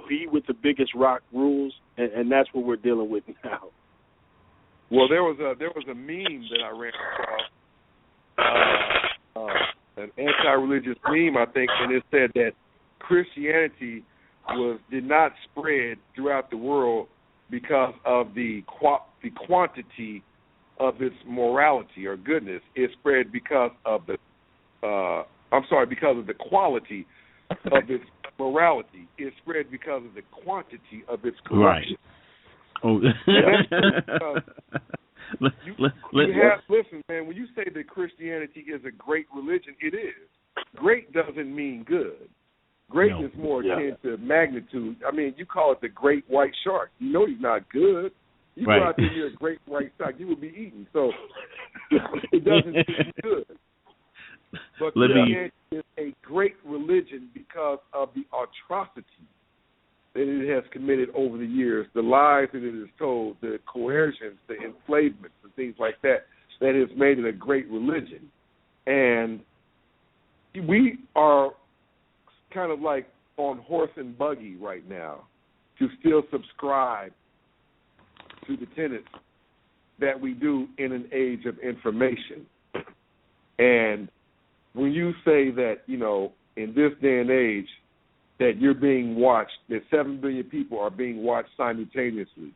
S9: He with the biggest rock rules, and that's what we're dealing with now.
S4: Well, there was a meme that I ran across, an anti-religious meme, I think, and it said that Christianity did not spread throughout the world because of the quantity of its morality or goodness. It spread because of because of the quality of its morality. It spread because of the quantity of its corruption.
S5: Right. Oh.
S4: Listen, man, when you say that Christianity is a great religion, it is. Great doesn't mean good. Great is more akin to magnitude. I mean, you call it the great white shark. You know he's not good. You go out there and you're a great white shark, you would be eaten. So it doesn't seem good. But Christianity is a great religion because of the atrocity that it has committed over the years, the lies that it has told, the coercions, the enslavements, and things like that has made it a great religion. And we are kind of like on horse and buggy right now to still subscribe to the tenets that we do in an age of information. And when you say that, in this day and age, that you're being watched, that 7 billion people are being watched simultaneously,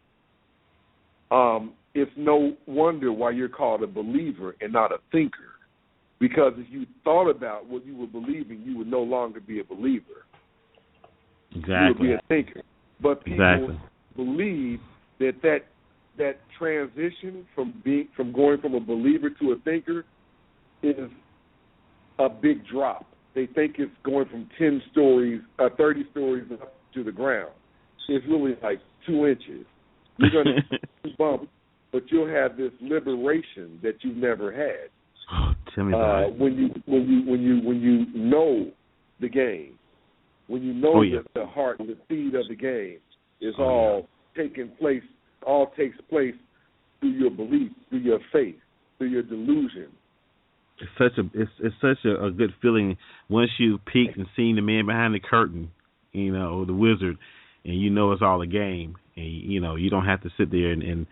S4: it's no wonder why you're called a believer and not a thinker. Because if you thought about what you were believing, you would no longer be a believer.
S5: Exactly.
S4: You would be a thinker. But people believe that transition from going from a believer to a thinker is a big drop. They think it's going from 30 stories up to the ground. It's really like 2 inches. You're going to bump, but you'll have this liberation that you've never had.
S5: Tell me about it.
S4: When you know the game, when you know that the heart and the seed of the game is all taking place, all takes place through your belief, through your faith, through your delusion.
S5: It's such a good feeling once you peeked and seen the man behind the curtain, the wizard, and it's all a game, and you don't have to sit there and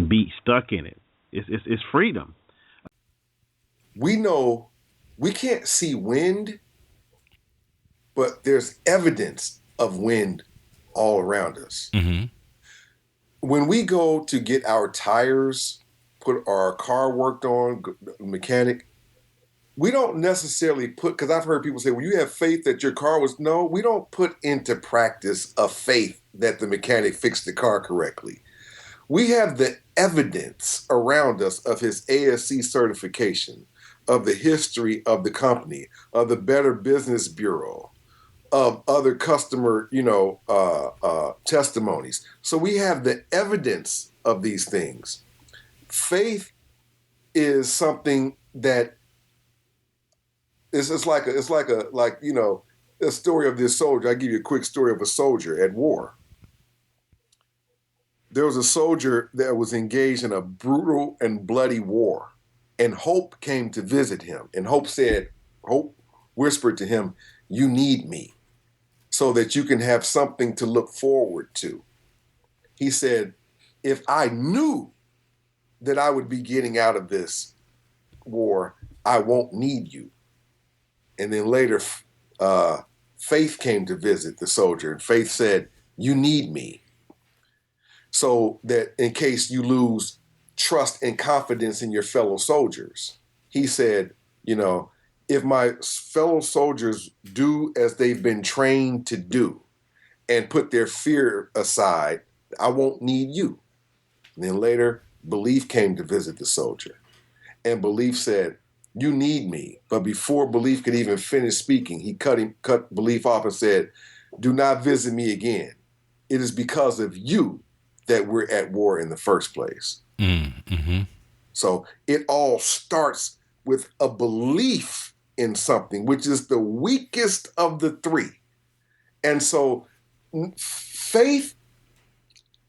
S5: be stuck in it. It's freedom.
S1: We know we can't see wind, but there's evidence of wind all around us.
S3: Mm-hmm.
S1: When we go to get our tires, put our car worked on, mechanic, we don't necessarily because I've heard people say, well, you have faith that your car was, no, we don't put into practice a faith that the mechanic fixed the car correctly. We have the evidence around us of his ASC certification, of the history of the company, of the Better Business Bureau, of other customer, testimonies. So we have the evidence of these things. Faith is something that it's like a story of this soldier. I give you a quick story of a soldier at war. There was a soldier that was engaged in a brutal and bloody war, and Hope came to visit him. And Hope whispered to him, "You need me so that you can have something to look forward to." He said, "If I knew that I would be getting out of this war, I won't need you." And then later, Faith came to visit the soldier, and Faith said, you need me. So that in case you lose trust and confidence in your fellow soldiers, he said, if my fellow soldiers do as they've been trained to do and put their fear aside, I won't need you. And then later, belief came to visit the soldier. And belief said, you need me. But before belief could even finish speaking, he cut belief off and said, do not visit me again. It is because of you that we're at war in the first place.
S10: Mm-hmm.
S1: So it all starts with a belief in something, which is the weakest of the three. And so faith,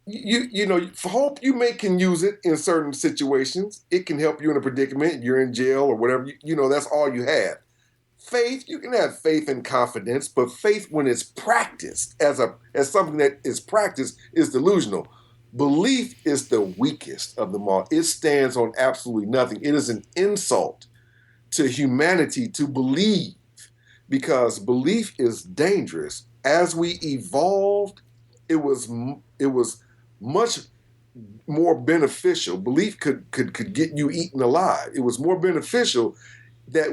S1: hope you can use it in certain situations. It can help you in a predicament. You're in jail or whatever. That's all you have. Faith, you can have faith and confidence, but faith when it's practiced as something that is practiced is delusional. Belief is the weakest of them all. It stands on absolutely nothing. It is an insult to humanity to believe, because belief is dangerous. As we evolved, it was much more beneficial. Belief could get you eaten alive. It was more beneficial that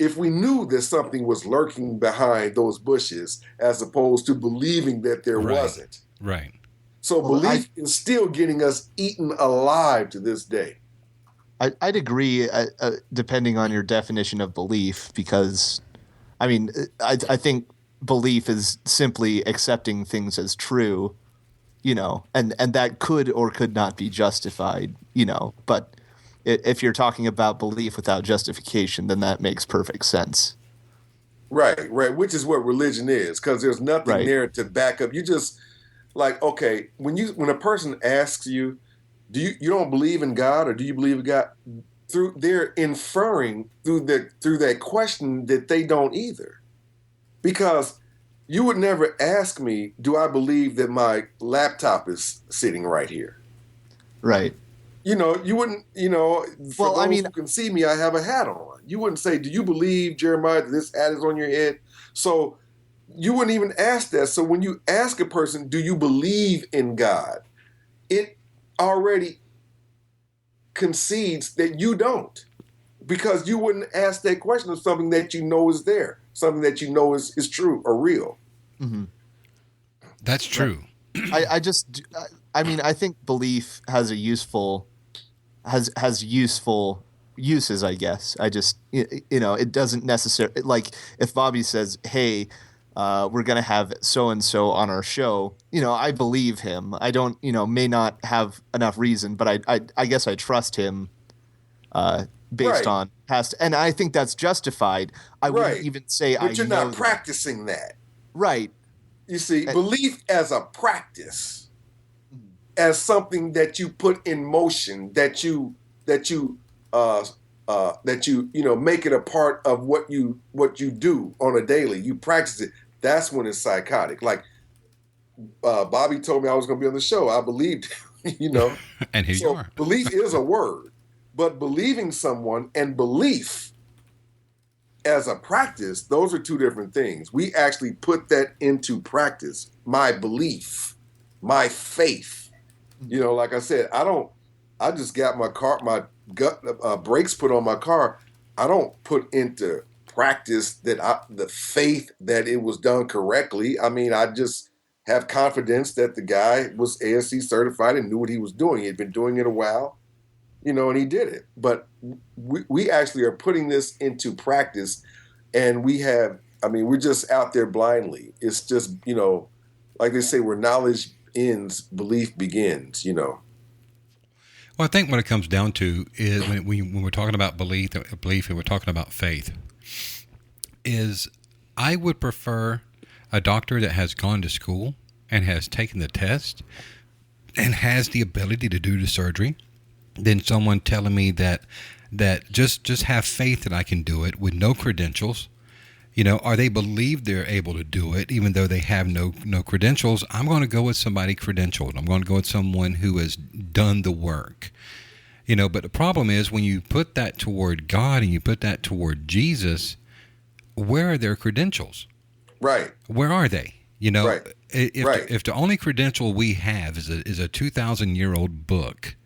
S1: if we knew that something was lurking behind those bushes, as opposed to believing that there wasn't.
S10: Right.
S1: So belief is still getting us eaten alive to this day.
S11: I'd agree, depending on your definition of belief, because, I think belief is simply accepting things as true, and that could or could not be justified, but if you're talking about belief without justification, then that makes perfect sense.
S1: Right, which is what religion is, because there's nothing there to back up. You just, okay, when a person asks you, you don't believe in God, or do you believe in God? They're inferring through that question that they don't either. Because you would never ask me, do I believe that my laptop is sitting right here?
S11: Right.
S1: You wouldn't, for those who can see me, I have a hat on. You wouldn't say, do you believe, Jeremiah, that this hat is on your head? So you wouldn't even ask that. So when you ask a person, do you believe in God? It already concedes that you don't, because you wouldn't ask that question of something that you know is there, something that you know is true or real.
S11: Mm-hmm.
S10: That's true.
S11: I think belief has useful uses, I guess. It doesn't necessarily, like if Bobby says, hey, we're going to have so-and-so on our show, I believe him. I don't, may not have enough reason, but I guess I trust him based on past, and I think that's justified. I wouldn't even say
S1: but you're not practicing that.
S11: Right.
S1: You see, belief as a practice, as something that you put in motion, that you make it a part of what you do on a daily. You practice it. That's when it's psychotic. Like Bobby told me I was going to be on the show. I believed,
S10: And here you are.
S1: Belief is a word, but believing someone and belief as a practice, those are two different things. We actually put that into practice. My belief, my faith. Like I said, I just got my brakes put on my car. I don't put into practice the faith that it was done correctly. I just have confidence that the guy was ASC certified and knew what he was doing. He had been doing it a while, and he did it. But we actually are putting this into practice, and we're just out there blindly. It's just, like they say, where knowledge ends, belief begins,
S10: Well, I think what it comes down to is when we're talking about belief and we're talking about faith, is I would prefer a doctor that has gone to school and has taken the test and has the ability to do the surgery than someone telling me that just have faith that I can do it with no credentials, or they believe they're able to do it even though they have no credentials. I'm going to go with somebody credentialed. I'm going to go with someone who has done the work. But the problem is when you put that toward God and you put that toward Jesus, where are their credentials?
S1: Right.
S10: Where are they? You know,
S1: Right.
S10: If the only credential we have is a 2,000-year-old book,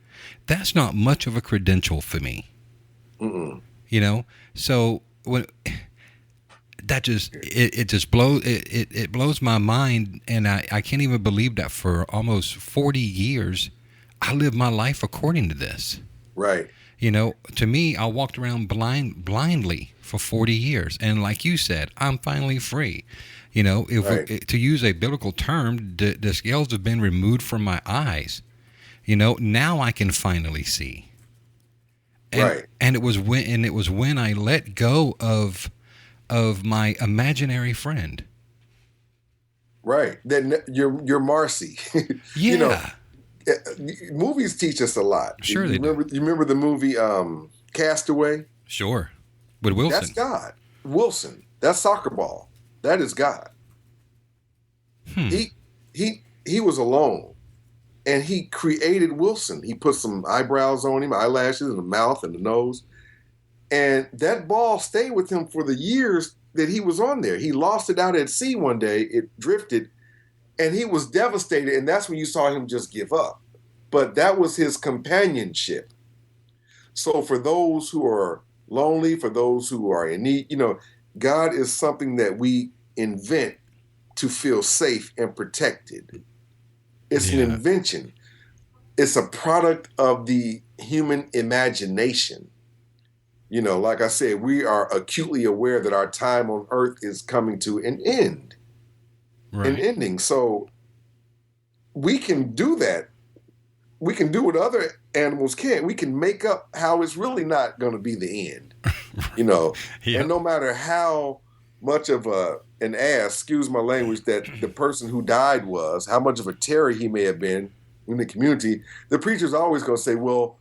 S10: that's not much of a credential for me.
S1: Mm-mm.
S10: You know, so when that just it just blows it blows my mind, and I can't even believe that for almost 40 years I lived my life according to this.
S1: Right.
S10: You know, to me, I walked around blindly for 40 years, and like you said, I'm finally free. You know, to use a biblical term, the scales have been removed from my eyes. You know, now I can finally see. And, and it was when I let go of my imaginary friend.
S1: Right. Then you're Marcy.
S10: Yeah.
S1: You know, movies teach us a lot.
S10: Sure, they do.
S1: You remember the movie Castaway?
S10: Sure. With Wilson.
S1: That's God. Wilson. That's soccer ball. That is God. He was alone, and he created Wilson. He put some eyebrows on him, eyelashes, and a mouth and a nose, and that ball stayed with him for the years that he was on there. He lost it out at sea one day. It drifted, and he was devastated, and that's when you saw him just give up. But that was his companionship. So for those who are lonely, for those who are in need, you know, God is something that we invent to feel safe and protected. It's an invention. It's a product of the human imagination. You know, like I said, we are acutely aware that our time on earth is coming to an end. An ending. So we can do that. We can do what other animals can't. We can make up how it's really not going to be the end. You know, and no matter how much of an ass, excuse my language, that the person who died was, how much of a terror he may have been in the community, the preacher's always going to say, well,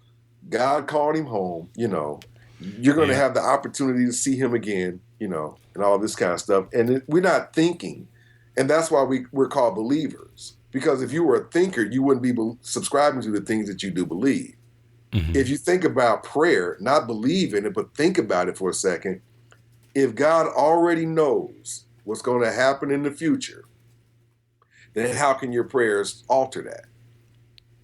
S1: God called him home, you know. You're going to have the opportunity to see him again, you know, and all this kind of stuff. And we're not thinking. And that's why we're called believers. Because if you were a thinker, you wouldn't be subscribing to the things that you do believe. Mm-hmm. If you think about prayer, not believe in it, but think about it for a second, if God already knows what's going to happen in the future, then how can your prayers alter that?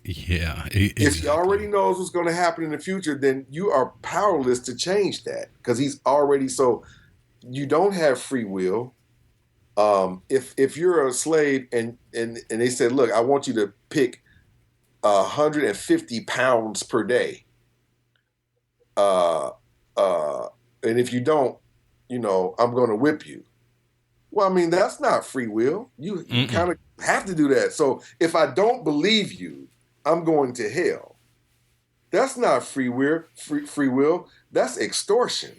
S10: Yeah.
S1: If he already knows what's going to happen in the future, then you are powerless to change that because he's already, so you don't have free will. If you're a slave and they said, look, I want you to pick 150 pounds per day. And if you don't, you know, I'm going to whip you. Well, I mean, that's not free will. You kind of have to do that. So if I don't believe you, I'm going to hell. That's not free will. That's extortion.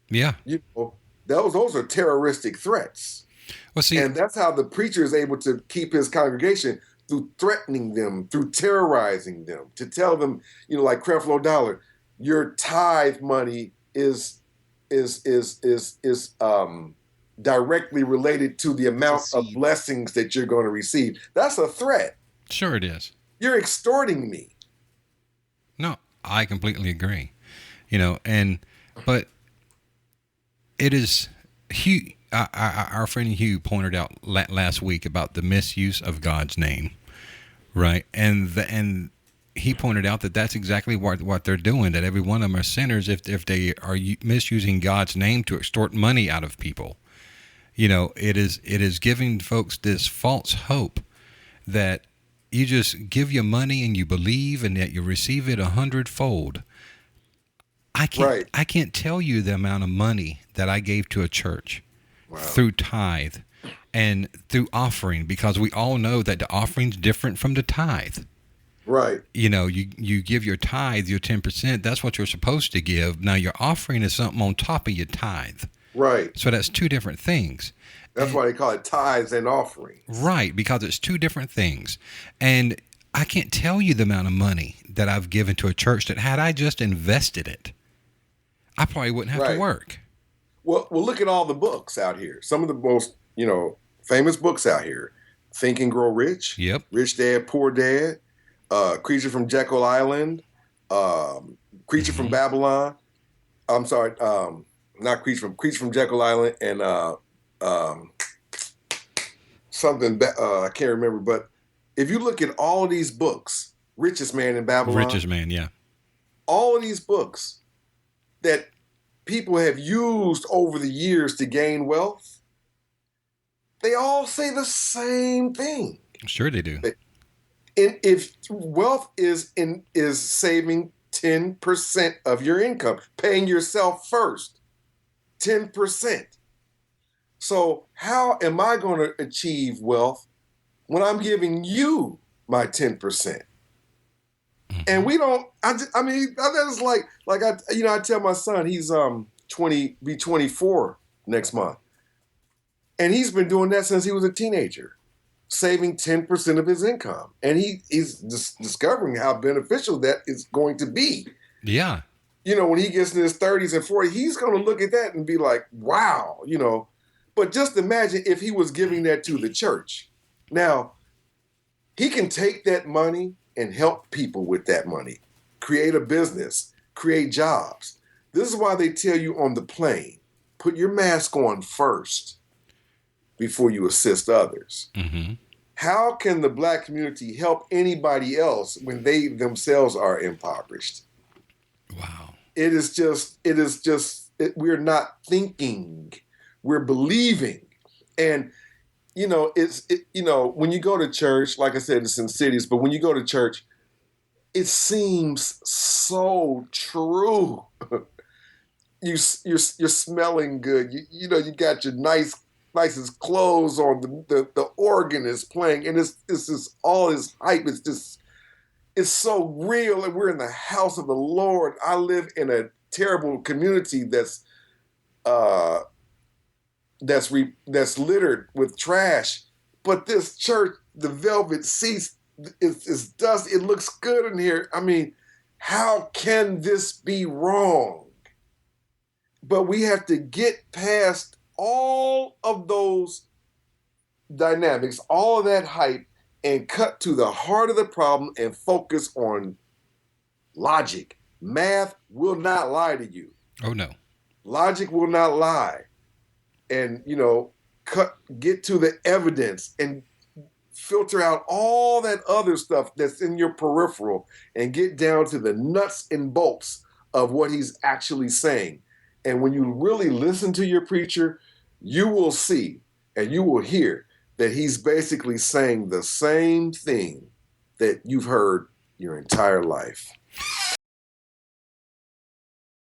S10: Yeah.
S1: You know, those are terroristic threats.
S10: Well, see,
S1: and that's how the preacher is able to keep his congregation through threatening them, through terrorizing them, to tell them, you know, like Creflo Dollar, your tithe money is directly related to the amount of blessings that you're going to receive. That's a threat.
S10: Sure it is.
S1: You're extorting me.
S10: No, I completely agree. You know, but it is Hugh. Our friend Hugh pointed out last week about the misuse of God's name, right? And he pointed out that that's exactly what they're doing. That every one of them are sinners if they are misusing God's name to extort money out of people. You know, it is giving folks this false hope that you just give your money and you believe and that you receive it 100-fold. I can't tell you the amount of money that I gave to a church through tithe and through offering, because we all know that the offering's different from the tithe.
S1: Right.
S10: You know, you give your tithe, your 10%, that's what you're supposed to give. Now your offering is something on top of your tithe.
S1: Right.
S10: So that's two different things.
S1: That's why they call it tithes and offerings.
S10: Right, because it's two different things. And I can't tell you the amount of money that I've given to a church that had I just invested it, I probably wouldn't have to work.
S1: Well, look at all the books out here. Some of the most, you know, famous books out here. Think and Grow Rich.
S10: Yep.
S1: Rich Dad, Poor Dad. Creature from Jekyll Island. Creature from Babylon. I'm sorry, not Creature from Jekyll Island and something, I can't remember, but if you look at all of these books, Richest Man in Babylon.
S10: Richest Man, yeah.
S1: All of these books that people have used over the years to gain wealth, they all say the same thing.
S10: Sure they do.
S1: And if wealth is saving 10% of your income, paying yourself first, 10%. So how am I going to achieve wealth when I'm giving you my 10%? And we don't. I mean, that's like I tell my son, he's 24 next month, and he's been doing that since he was a teenager, saving 10% of his income, and he's discovering how beneficial that is going to be.
S10: Yeah.
S1: When he gets in his 30s and 40s, he's going to look at that and be like, wow, But just imagine if he was giving that to the church. Now, he can take that money and help people with that money, create a business, create jobs. This is why they tell you on the plane, put your mask on first before you assist others.
S10: Mm-hmm.
S1: How can the Black community help anybody else when they themselves are impoverished?
S10: Wow.
S1: We're not thinking, we're believing. And when you go to church, like I said, it's in cities, but when you go to church, it seems so true. You're smelling good. You got your nicest clothes on. The organ is playing, and it's just all this hype. It's so real, and we're in the house of the Lord. I live in a terrible community that's littered with trash, but this church, the velvet seats, is dust. It looks good in here. I mean, how can this be wrong? But we have to get past all of those dynamics, all of that hype, and cut to the heart of the problem and focus on logic. Math will not lie to you.
S10: Oh, no.
S1: Logic will not lie. And, get to the evidence and filter out all that other stuff that's in your peripheral and get down to the nuts and bolts of what he's actually saying. And when you really listen to your preacher, you will see and you will hear that he's basically saying the same thing that you've heard your entire life.